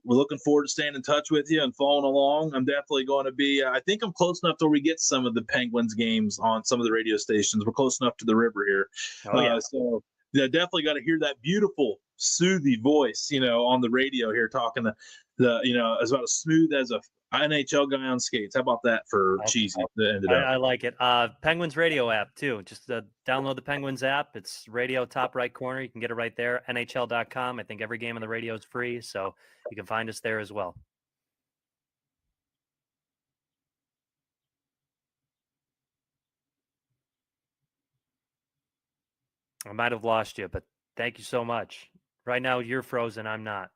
Speaker 2: looking forward to staying in touch with you and following along. I'm definitely going to be. I think I'm close enough to where we get some of the Penguins games on some of the radio stations. We're close enough to the river here. So definitely got to hear that beautiful, soothy voice, on the radio here, talking to as about as smooth as a NHL guy on skates. How about that for cheesy?
Speaker 3: I like it. Penguins radio app too. Just download the Penguins app. It's radio top right corner. You can get it right there. NHL.com. I think every game on the radio is free, so you can find us there as well. I might have lost you, but thank you so much. Right now, you're frozen. I'm not.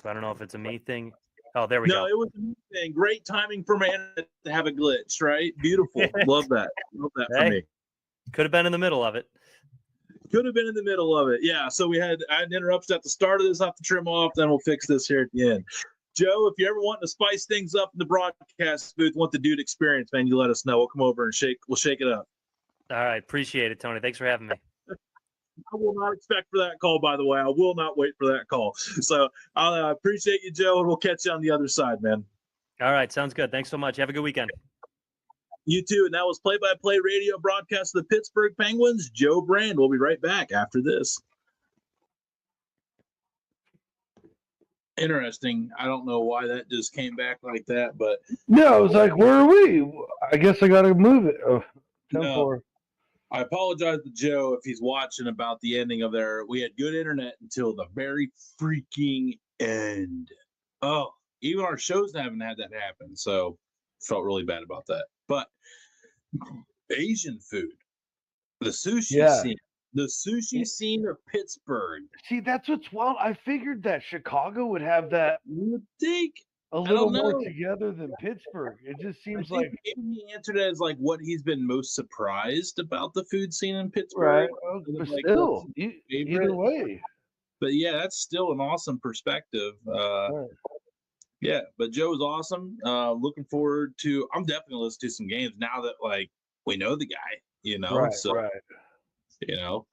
Speaker 3: So I don't know if it's a me thing. Oh, there we go.
Speaker 2: No, it was a me thing. Great timing for man to have a glitch, right? Beautiful. Love that. Love that for me.
Speaker 3: Could have been in the middle of it.
Speaker 2: Could have been in the middle of it. Yeah. So I had interruptions at the start of this. I have to trim off. Then we'll fix this here at the end. Joe, if you ever want to spice things up in the broadcast booth, want the dude experience, man, you let us know. We'll come over and we'll shake it up.
Speaker 3: All right. Appreciate it, Tony. Thanks for having me.
Speaker 2: I will not expect for that call, by the way. I will not wait for that call. So I appreciate you, Joe, and we'll catch you on the other side, man.
Speaker 3: All right. Sounds good. Thanks so much. Have a good weekend.
Speaker 2: You too. And that was play-by-play radio broadcast of the Pittsburgh Penguins, Joe Brand. We'll be right back after this. Interesting. I don't know why that just came back like that, but
Speaker 1: no, I was like, where are we? I guess I got to move it. Oh, 10-4.
Speaker 2: I apologize to Joe if he's watching about the ending of there. We had good internet until the very freaking end. Oh, even our shows haven't had that happen. So felt really bad about that. But Asian food, the sushi scene. The sushi scene of Pittsburgh.
Speaker 1: See, that's what's wild. I figured that Chicago would have that
Speaker 2: You would think
Speaker 1: a little more together than Pittsburgh. It just seems like
Speaker 2: maybe he answered it as like what he's been most surprised about the food scene in Pittsburgh.
Speaker 1: Right. But like, still, either way.
Speaker 2: But yeah, that's still an awesome perspective.
Speaker 1: Right.
Speaker 2: Yeah, but Joe's awesome. Looking forward to. I'm definitely gonna listen to some games now that like we know the guy. You know,
Speaker 1: right,
Speaker 2: so
Speaker 1: right.
Speaker 2: you know.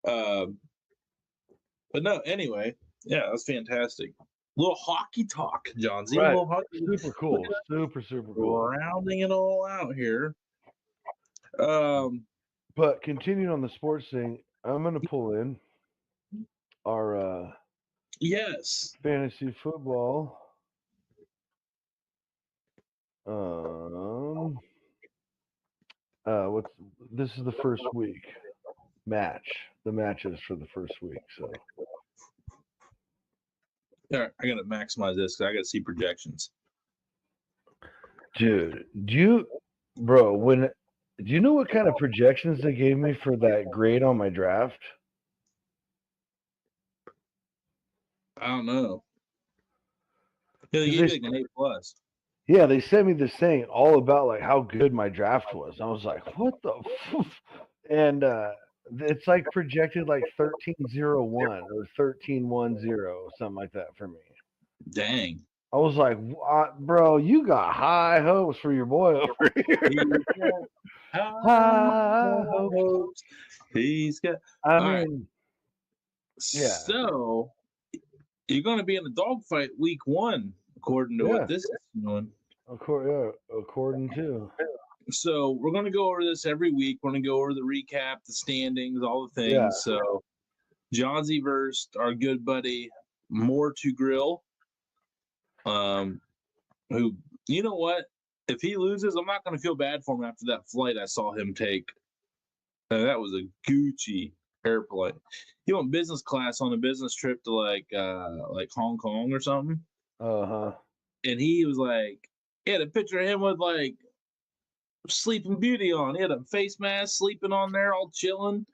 Speaker 2: But no, anyway, yeah, that's fantastic. Little hockey talk, Johnsy.
Speaker 1: Right.
Speaker 2: Super cool.
Speaker 1: Super cool.
Speaker 2: Rounding it all out here.
Speaker 1: But continuing on the sports thing, I'm gonna pull in our fantasy football. This is the first week match. The matches for the first week. So
Speaker 2: all right, I gotta maximize this because I gotta see projections.
Speaker 1: Dude, do you know what kind of projections they gave me for that grade on my draft?
Speaker 2: I don't know. Yeah, they gave me like an A+.
Speaker 1: Yeah, they sent me this thing all about like how good my draft was. I was like, what the f-? And it's like projected like 13-0-1 or 13-1-0, something like that for me.
Speaker 2: Dang.
Speaker 1: I was like, bro, you got high hopes for your boy over here. High hopes.
Speaker 2: He's got. So you're going to be in a dogfight week 1, according to what this is doing.
Speaker 1: According to.
Speaker 2: So we're going to go over this every week. We're going to go over the recap, the standings, all the things.
Speaker 1: Yeah.
Speaker 2: So Johnsy versus our good buddy More to Grill. Who, you know what? If he loses, I'm not going to feel bad for him after that flight I saw him take. That was a Gucci airplane. He went business class on a business trip to like Hong Kong or something.
Speaker 1: Uh-huh.
Speaker 2: And he was like, he had a picture of him with like Sleeping Beauty on. He had a face mask, sleeping on there, all chilling.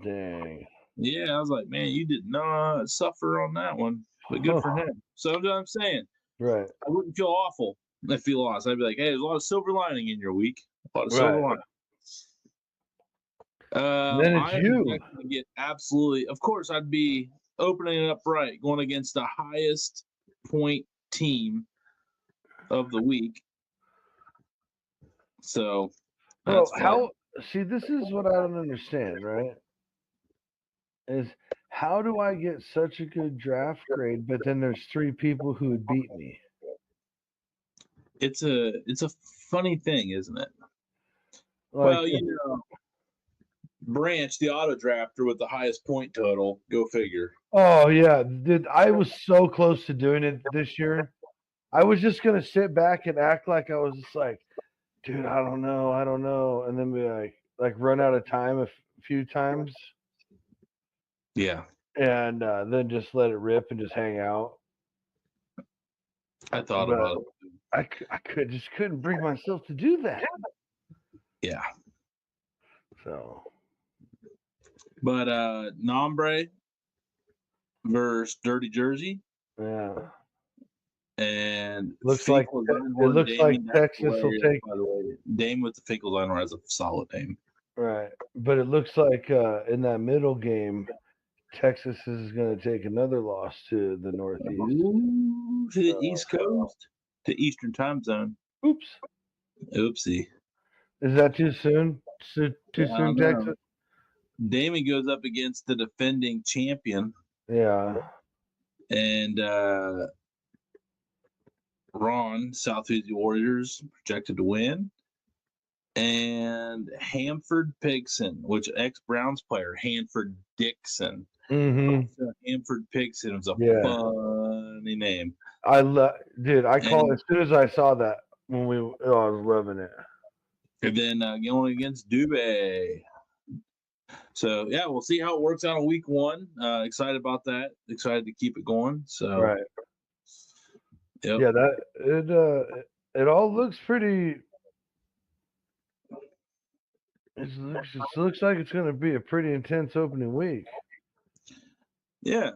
Speaker 1: Dang.
Speaker 2: Yeah, I was like, man, you did not suffer on that one, but good for him. So that's what I'm saying.
Speaker 1: Right.
Speaker 2: I wouldn't feel awful if he lost. I'd be like, hey, there's a lot of silver lining in your week. A lot of silver lining.
Speaker 1: Then it's you.
Speaker 2: Get absolutely. Of course, I'd be opening it up right, going against the highest point team of the week. So,
Speaker 1: see, this is what I don't understand, right? Is how do I get such a good draft grade, but then there's 3 people who would beat me?
Speaker 2: It's a funny thing, isn't it?
Speaker 1: Like,
Speaker 2: well, you know, Branch, the auto drafter with the highest point total. Go figure.
Speaker 1: Oh yeah, dude, I was so close to doing it this year. I was just gonna sit back and act like I was just like, dude, I don't know, and then be like run out of time a few times.
Speaker 2: Yeah.
Speaker 1: And then just let it rip and just hang out.
Speaker 2: I thought about it.
Speaker 1: I couldn't bring myself to do that.
Speaker 2: Yeah.
Speaker 1: So.
Speaker 2: But Nombre versus Dirty Jersey.
Speaker 1: Yeah.
Speaker 2: And
Speaker 1: it looks like Texas will take.
Speaker 2: By the way, Dame with the Finkelsteiner has a solid name.
Speaker 1: Right, but it looks like in that middle game, Texas is going to take another loss to the Northeast.
Speaker 2: Ooh, to the East Coast, to Eastern Time Zone.
Speaker 1: Oops.
Speaker 2: Oopsie.
Speaker 1: Is that too soon? Too soon, Texas?
Speaker 2: Damon goes up against the defending champion.
Speaker 1: Yeah.
Speaker 2: And Ron, Southeast Warriors, projected to win. And Hanford Pigson, which ex-Browns player, Hanford Dixon.
Speaker 1: Mm-hmm.
Speaker 2: So Hanford Pigson was a funny name.
Speaker 1: I called as soon as I saw that when I was loving it.
Speaker 2: And then going against Dubé. So yeah, we'll see how it works out in week 1. Excited about that. Excited to keep it going. So
Speaker 1: right.
Speaker 2: Yep.
Speaker 1: Yeah, it all looks pretty. It looks like it's going to be a pretty intense opening week.
Speaker 2: Yeah.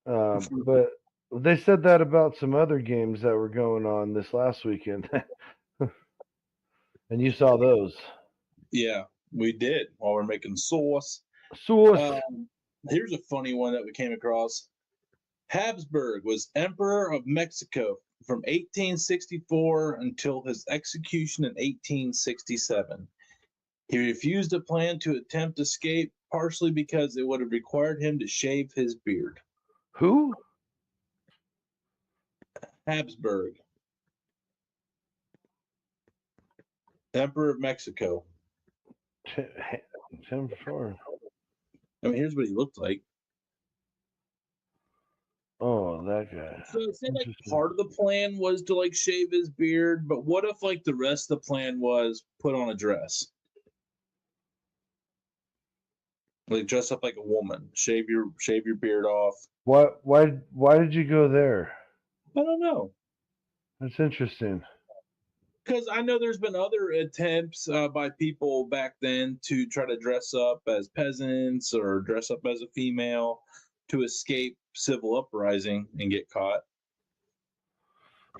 Speaker 1: But they said that about some other games that were going on this last weekend, and you saw those.
Speaker 2: Yeah, we did while we're making sauce.
Speaker 1: Sauce.
Speaker 2: Here's a funny one that we came across. Habsburg was Emperor of Mexico from 1864 until his execution in 1867. He refused a plan to attempt escape, partially because it would have required him to shave his beard.
Speaker 1: Who?
Speaker 2: Habsburg, Emperor of Mexico.
Speaker 1: Tim Shore.
Speaker 2: I mean, here's what he looked like.
Speaker 1: Oh, that guy.
Speaker 2: So it said like part of the plan was to like shave his beard, but what if like the rest of the plan was put on a dress? Like dress up like a woman, shave your beard off.
Speaker 1: Why did you go there?
Speaker 2: I don't know.
Speaker 1: That's interesting.
Speaker 2: Because I know there's been other attempts by people back then to try to dress up as peasants or dress up as a female to escape civil uprising and get caught.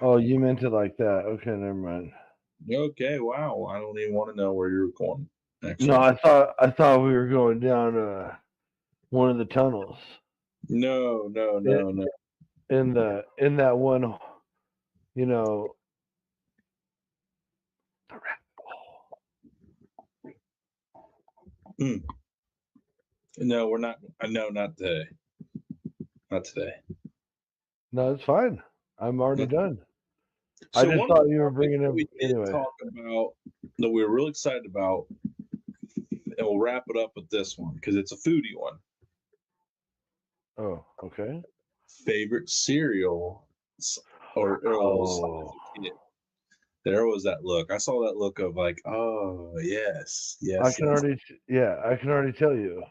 Speaker 1: Oh, you meant it like that. Okay, never mind.
Speaker 2: Okay, wow. I don't even want to know where you're going. Actually.
Speaker 1: No, I thought we were going down one of the tunnels.
Speaker 2: No.
Speaker 1: In that one, you know, the rabbit hole.
Speaker 2: No, we're not. No, not today. Not today.
Speaker 1: No, it's fine. I'm already done.
Speaker 2: So
Speaker 1: I just thought you were bringing up.
Speaker 2: We did talk about that we were really excited about, and we'll wrap it up with this one because it's a foodie one.
Speaker 1: Oh, okay.
Speaker 2: Favorite cereal, or there was that look. I saw that look of like, oh yes.
Speaker 1: I can already tell you,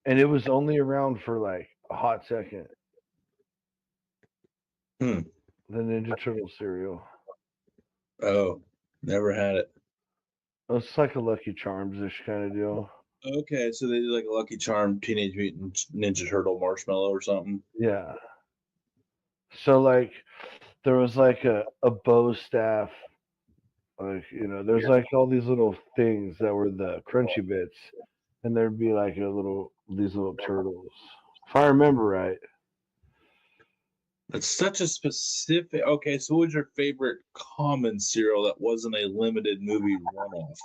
Speaker 1: and it was only around for like a hot second. The Ninja Turtle cereal.
Speaker 2: Oh, never had it.
Speaker 1: It's like a Lucky Charms-ish kind of deal.
Speaker 2: Okay, so they did like a Lucky Charm Teenage Mutant Ninja Turtle marshmallow or something.
Speaker 1: Yeah. So like, there was like a bow staff, like there's like all these little things that were the crunchy bits, and there'd be like these little turtles, if I remember right.
Speaker 2: That's such a specific. Okay, so what was your favorite common cereal that wasn't a limited movie runoff?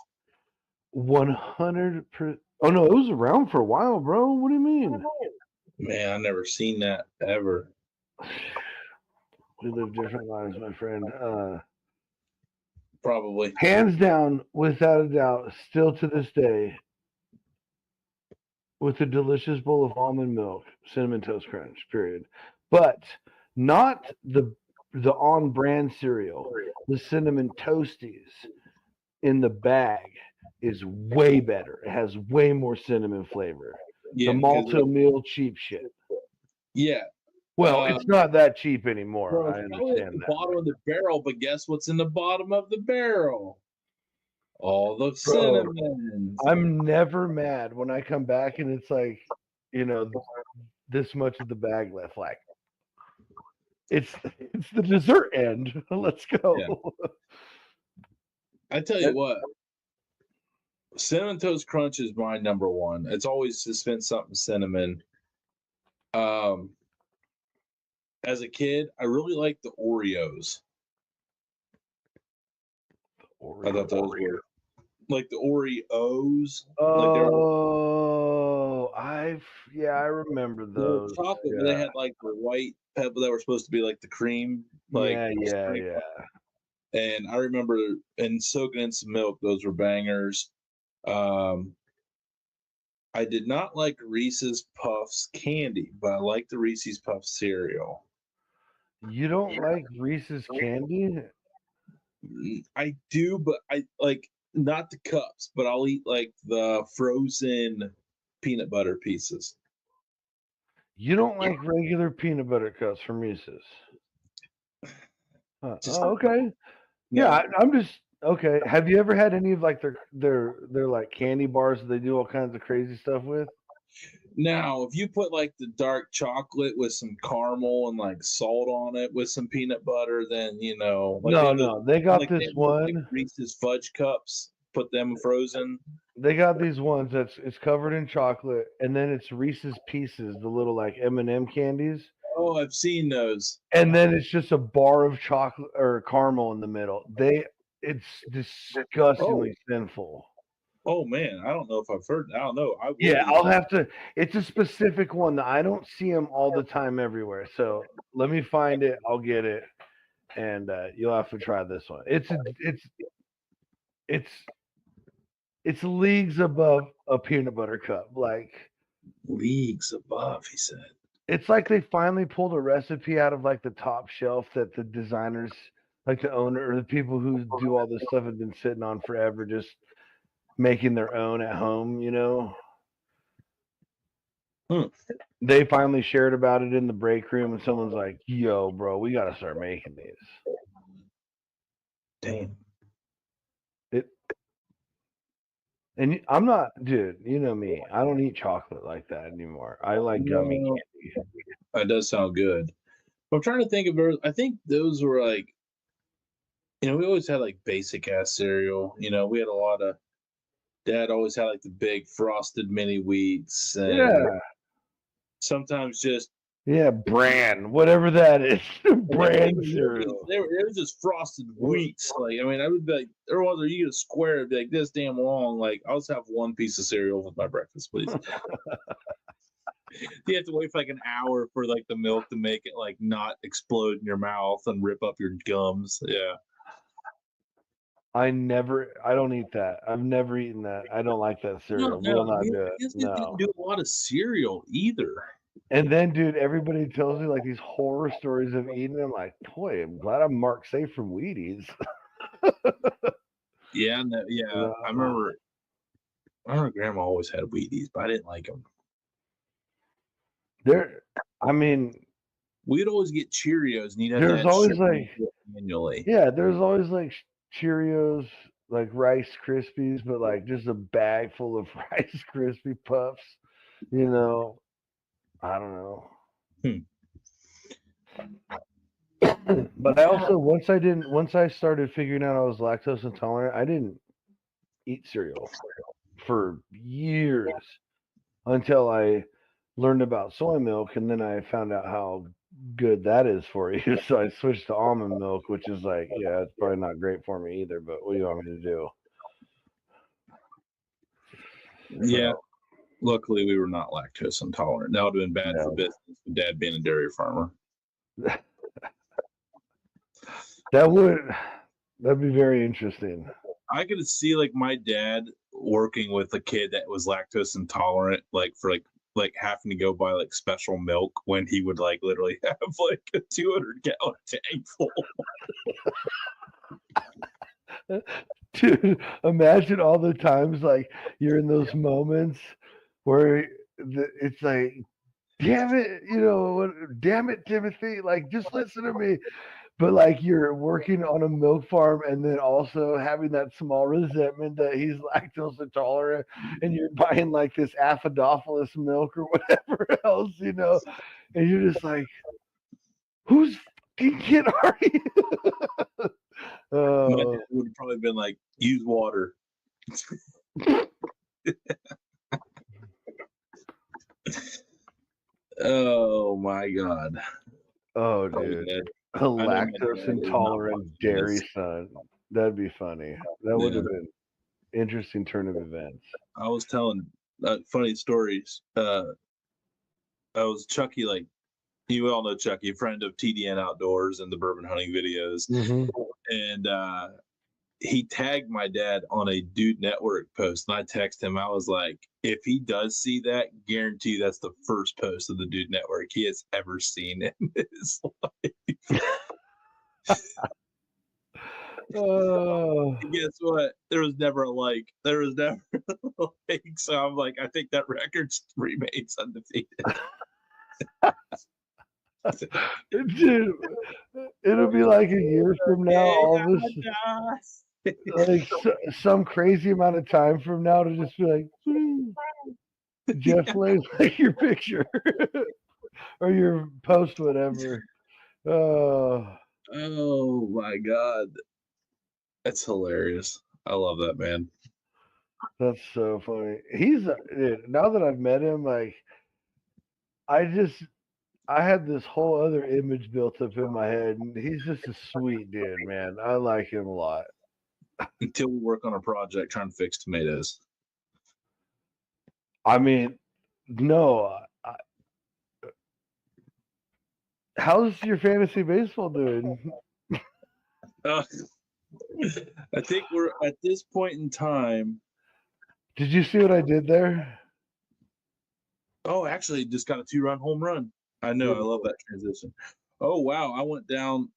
Speaker 1: 100%. Oh no, it was around for a while, bro. What do you mean?
Speaker 2: Man, I never seen that ever.
Speaker 1: We live different lives, my friend.
Speaker 2: Probably.
Speaker 1: Hands down, without a doubt, still to this day, with a delicious bowl of almond milk, Cinnamon Toast Crunch, period. But not the on brand cereal. The Cinnamon Toasties in the bag is way better. It has way more cinnamon flavor.
Speaker 2: Yeah,
Speaker 1: the Malto Meal cheap shit.
Speaker 2: Yeah.
Speaker 1: Well, it's not that cheap anymore.
Speaker 2: Bro,
Speaker 1: I understand that.
Speaker 2: Bottom of the barrel, but guess what's in the bottom of the barrel? All the cinnamon.
Speaker 1: I'm never mad when I come back and it's like, this much of the bag left. Like, it's the dessert end. Let's go.
Speaker 2: Yeah. I tell you what, Cinnamon Toast Crunch is my number one. It's always just been something cinnamon. As a kid, I really liked the Oreos. I thought those were like the Oreos.
Speaker 1: Oh, I remember those.
Speaker 2: Chocolate, but they had like the white pebble that were supposed to be like the cream. Like
Speaker 1: yeah.
Speaker 2: And I remember soaking in some milk. Those were bangers. I did not like Reese's Puffs candy, but I like the Reese's Puffs cereal.
Speaker 1: You don't like Reese's candy?
Speaker 2: I do, but I like not the cups, but I'll eat like the frozen peanut butter pieces.
Speaker 1: You don't like regular peanut butter cups from Reese's? Okay. Yeah, I'm just okay. Have you ever had any of like their like candy bars that they do all kinds of crazy stuff with?
Speaker 2: Now, if you put like the dark chocolate with some caramel and like salt on it with some peanut butter, then like
Speaker 1: No. They got this
Speaker 2: they have like
Speaker 1: one.
Speaker 2: Reese's fudge cups, put them frozen.
Speaker 1: They got these ones it's covered in chocolate, and then it's Reese's Pieces, the little like M&M candies,
Speaker 2: Oh, I've seen those.
Speaker 1: and then it's just a bar of chocolate or caramel in the middle. It's disgustingly sinful.
Speaker 2: Oh man, I don't know if I've heard. I don't know. I will
Speaker 1: Yeah,
Speaker 2: eat
Speaker 1: I'll
Speaker 2: that.
Speaker 1: have to. It's a specific one that I don't see them all the time everywhere. So let me find it. I'll get it, and you'll have to try this one. It's it's leagues above a peanut butter cup. Like
Speaker 2: Leagues above, he said.
Speaker 1: it's like they finally pulled a recipe out of like the top shelf that the designers, like the owner or the people who do all this stuff, have been sitting on forever, just making their own at home. They finally shared about it in the break room, and someone's like, "Yo, bro, we gotta start making these."
Speaker 2: Damn.
Speaker 1: And I'm not, dude. You know me. I don't eat chocolate like that anymore. I like gummy
Speaker 2: No,
Speaker 1: candy.
Speaker 2: that does sound good. I'm trying to think of. I think those were like, we always had like basic ass cereal. We had a lot of. Dad always had like the big frosted mini wheats, and
Speaker 1: Yeah,
Speaker 2: sometimes just
Speaker 1: yeah. Bran, whatever that is, bran
Speaker 2: they
Speaker 1: cereal.
Speaker 2: were just frosted wheats. Like, I would be like, there was, or you get a square, it'd be like this damn long. Like, I'll just have one piece of cereal with my breakfast, please. You have to wait for like an hour for like the milk to make it like not explode in your mouth and rip up your gums. Yeah.
Speaker 1: I don't eat that. I've never eaten that. I don't like that cereal. Will not do
Speaker 2: I
Speaker 1: it.
Speaker 2: guess they
Speaker 1: No.
Speaker 2: didn't do a lot of cereal either.
Speaker 1: And then, dude, everybody tells me like these horror stories of eating them. Like, boy, I'm glad I'm marked safe from Wheaties.
Speaker 2: Yeah, no, yeah. I remember Grandma always had Wheaties, but I didn't like them.
Speaker 1: I mean,
Speaker 2: we'd always get Cheerios, and you'd have
Speaker 1: there's
Speaker 2: to
Speaker 1: always like,
Speaker 2: annually.
Speaker 1: yeah, there's always like Cheerios, like Rice Krispies, but like just a bag full of Rice Krispie puffs. I don't know. But I also once I started figuring out I was lactose intolerant, I didn't eat cereal for years until I learned about soy milk, and then I found out how good that is for you. So I switched to almond milk, which is like, yeah, it's probably not great for me either, but what do you want me to do?
Speaker 2: Yeah. So, luckily, we were not lactose intolerant. That would have been bad for business with Dad being a dairy farmer.
Speaker 1: That'd be very interesting.
Speaker 2: I could see like my dad working with a kid that was lactose intolerant, like for like having to go buy like special milk when he would like literally have like a 200-gallon tank full.
Speaker 1: Dude, imagine all the times like you're in those moments where it's like, damn it, damn it, Timothy, like just listen to me. But like you're working on a milk farm and then also having that small resentment that he's lactose intolerant, and you're buying like this Acidophilus milk or whatever else, and you're just like, whose fucking kid are you?
Speaker 2: My dad would have probably been like, use water. Oh my God.
Speaker 1: Oh, dude. A lactose intolerant dairy son. That'd be funny. That would have been interesting turn of events.
Speaker 2: I was telling funny stories. I was Chucky, like, you all know Chucky, a friend of TDN Outdoors and the bourbon hunting videos.
Speaker 1: Mm-hmm.
Speaker 2: And he tagged my dad on a Dude Network post, and I texted him. I was like, if he does see that, guarantee that's the first post of the Dude Network he has ever seen in his life. Guess what? There was never a like. There was never a like. So I'm like, I think that record remains undefeated.
Speaker 1: Dude, It'll be like a year from now, all this, like some crazy amount of time from now, to just be like, Jeff lays like your picture or your post, whatever.
Speaker 2: Oh my God. That's hilarious. I love that man.
Speaker 1: That's so funny. He's dude, now that I've met him, like I had this whole other image built up in my head, and he's just a sweet dude, man. I like him a lot.
Speaker 2: Until we work on a project trying to fix tomatoes.
Speaker 1: I mean, no. How's your fantasy baseball doing?
Speaker 2: I think we're at this point in time.
Speaker 1: Did you see what I did there?
Speaker 2: Oh, actually, just got a 2-run home run. I know. I love that transition. Oh, wow. I'm down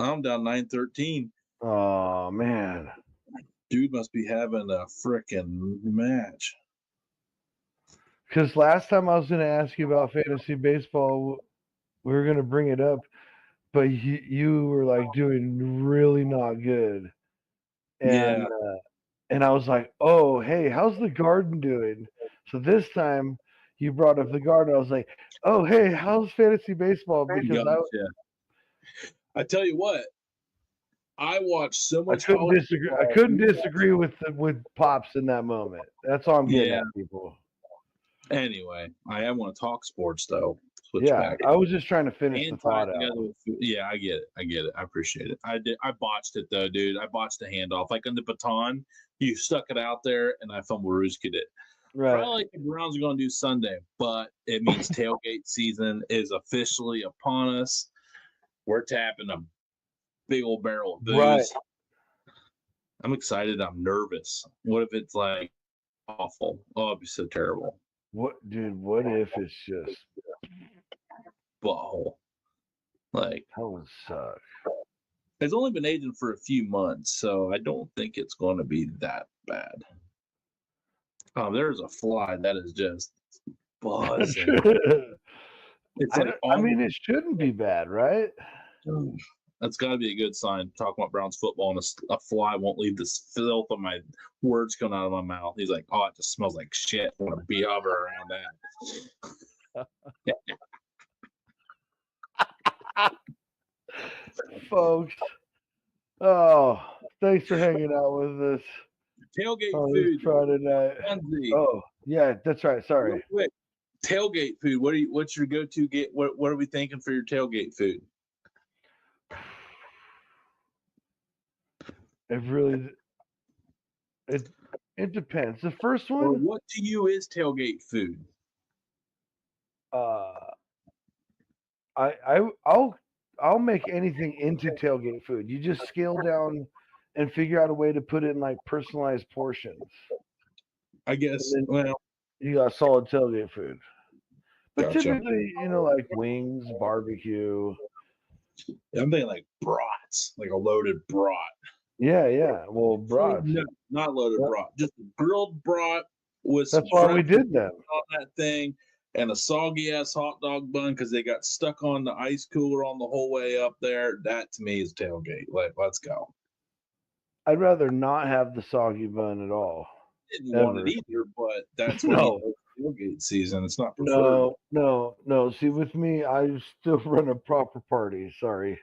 Speaker 2: 9-13.
Speaker 1: Oh, man.
Speaker 2: Dude must be having a frickin' match.
Speaker 1: Because last time I was going to ask you about fantasy baseball, we were going to bring it up, but you were like doing really not good. And, and I was like, oh, hey, how's the garden doing? So this time you brought up the garden. I was like, oh, hey, how's fantasy baseball? Because
Speaker 2: I tell you what, I watched so much.
Speaker 1: I couldn't disagree with Pops in that moment. That's all I'm getting at, people.
Speaker 2: Anyway, I want to talk sports though.
Speaker 1: Back. I was just trying to finish the thought out.
Speaker 2: Yeah, I get it. I appreciate it. I botched it though, dude. I botched the handoff. Like on the baton, you stuck it out there, and I fumble-rooskied it.
Speaker 1: Right.
Speaker 2: Probably like the Browns are going to do Sunday, but it means tailgate season is officially upon us. We're tapping a big old barrel of booze. Right. I'm excited. I'm nervous. What if it's like awful? Oh, it'd be so terrible.
Speaker 1: What if it's just
Speaker 2: butthole? Like,
Speaker 1: that would suck.
Speaker 2: It's only been aging for a few months, so I don't think it's going to be that bad. Oh, there's a fly that is just buzzing.
Speaker 1: It's like, I mean, it shouldn't be bad, right?
Speaker 2: That's got to be a good sign. Talking about Browns football, and a fly won't leave this filth of my words coming out of my mouth. He's like, oh, it just smells like shit. I want to be hover around
Speaker 1: that. Folks, oh, thanks for hanging out with us.
Speaker 2: Tailgate food
Speaker 1: Friday night.
Speaker 2: Johnsy.
Speaker 1: Oh, yeah, that's right. Sorry.
Speaker 2: Quick. Tailgate food. What's your go-to? What are we thinking for your tailgate food?
Speaker 1: It depends. The first one. Or
Speaker 2: what to you is tailgate food?
Speaker 1: I'll make anything into tailgate food. You just scale down and figure out a way to put it in like personalized portions.
Speaker 2: I guess.
Speaker 1: Well, you got solid tailgate food. But typically, like wings, barbecue.
Speaker 2: I'm thinking like brats, like a loaded brat.
Speaker 1: Yeah. Well, brats.
Speaker 2: No, not loaded brat, just a grilled brat with.
Speaker 1: That's why we did them
Speaker 2: on that thing, and a soggy ass hot dog bun because they got stuck on the ice cooler on the whole way up there. That to me is tailgate. Like, let's go.
Speaker 1: I'd rather not have the soggy bun at all.
Speaker 2: Didn't want it either, but that's what tailgate season. It's not preferred.
Speaker 1: No. See, with me, I still run a proper party. Sorry.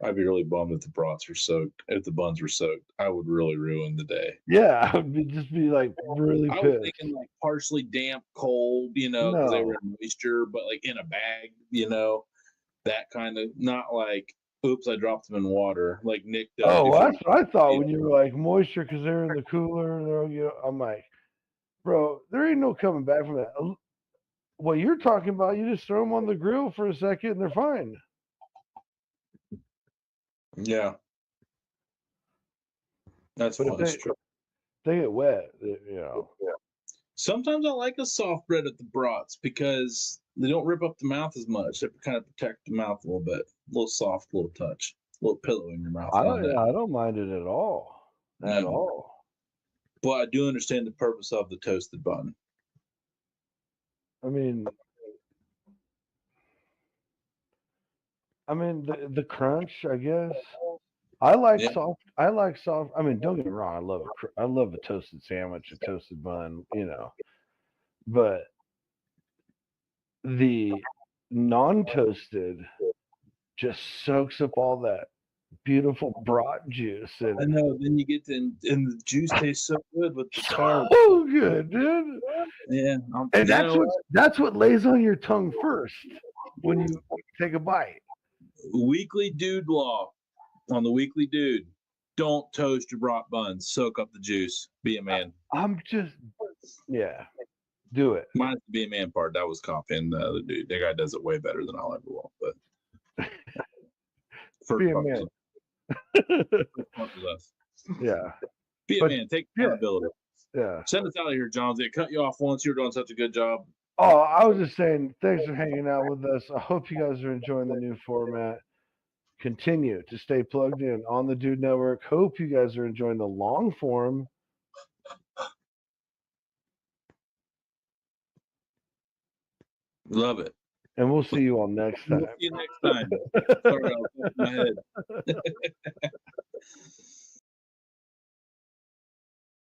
Speaker 2: I'd be really bummed if the brats are soaked. If the buns were soaked, I would really ruin the day.
Speaker 1: Yeah, I would just be like really pissed.
Speaker 2: I was thinking like partially damp, cold, because they were in moisture, but like in a bag, that kind of, not like, oops, I dropped them in water, like Nick does.
Speaker 1: Oh, that's what I thought when you were like moisture because they're in the cooler. I'm like, bro, there ain't no coming back from that. What you're talking about, you just throw them on the grill for a second and they're fine.
Speaker 2: Yeah. That's
Speaker 1: true. They get wet, Yeah.
Speaker 2: Sometimes I like a soft bread at the brats because they don't rip up the mouth as much. They kind of protect the mouth a little bit. A little soft, little touch. A little pillow in your mouth.
Speaker 1: I don't mind it at all. At all.
Speaker 2: But I do understand the purpose of the toasted bun.
Speaker 1: I mean, I mean, the crunch, I guess. I like
Speaker 2: Yeah.
Speaker 1: soft. I like soft. I mean, don't get me wrong. I love a toasted sandwich, a toasted bun. But the non-toasted just soaks up all that beautiful brat juice
Speaker 2: I
Speaker 1: and
Speaker 2: know. Then you get to, and the juice tastes so good with the carbs.
Speaker 1: so good, dude.
Speaker 2: Yeah.
Speaker 1: And that's what lays on your tongue first when you take a bite.
Speaker 2: Weekly dude law on the weekly dude. Don't toast your brat buns. Soak up the juice. Be a man.
Speaker 1: Yeah, do it.
Speaker 2: Minus the be a man part. That was copying the other dude. That guy does it way better than I'll ever will. But first
Speaker 1: Be a
Speaker 2: part
Speaker 1: man.
Speaker 2: was us.
Speaker 1: Yeah.
Speaker 2: Be a man. Take accountability.
Speaker 1: Yeah.
Speaker 2: Send us out of here, Johnsy. I cut you off once. You were doing such a good job.
Speaker 1: Oh, I was just saying, thanks for hanging out with us. I hope you guys are enjoying the new format. Continue to stay plugged in on the Dude Network. Hope you guys are enjoying the long form.
Speaker 2: Love it.
Speaker 1: And we'll see you all next time.
Speaker 2: We'll see you next time. Sorry, I was off my head.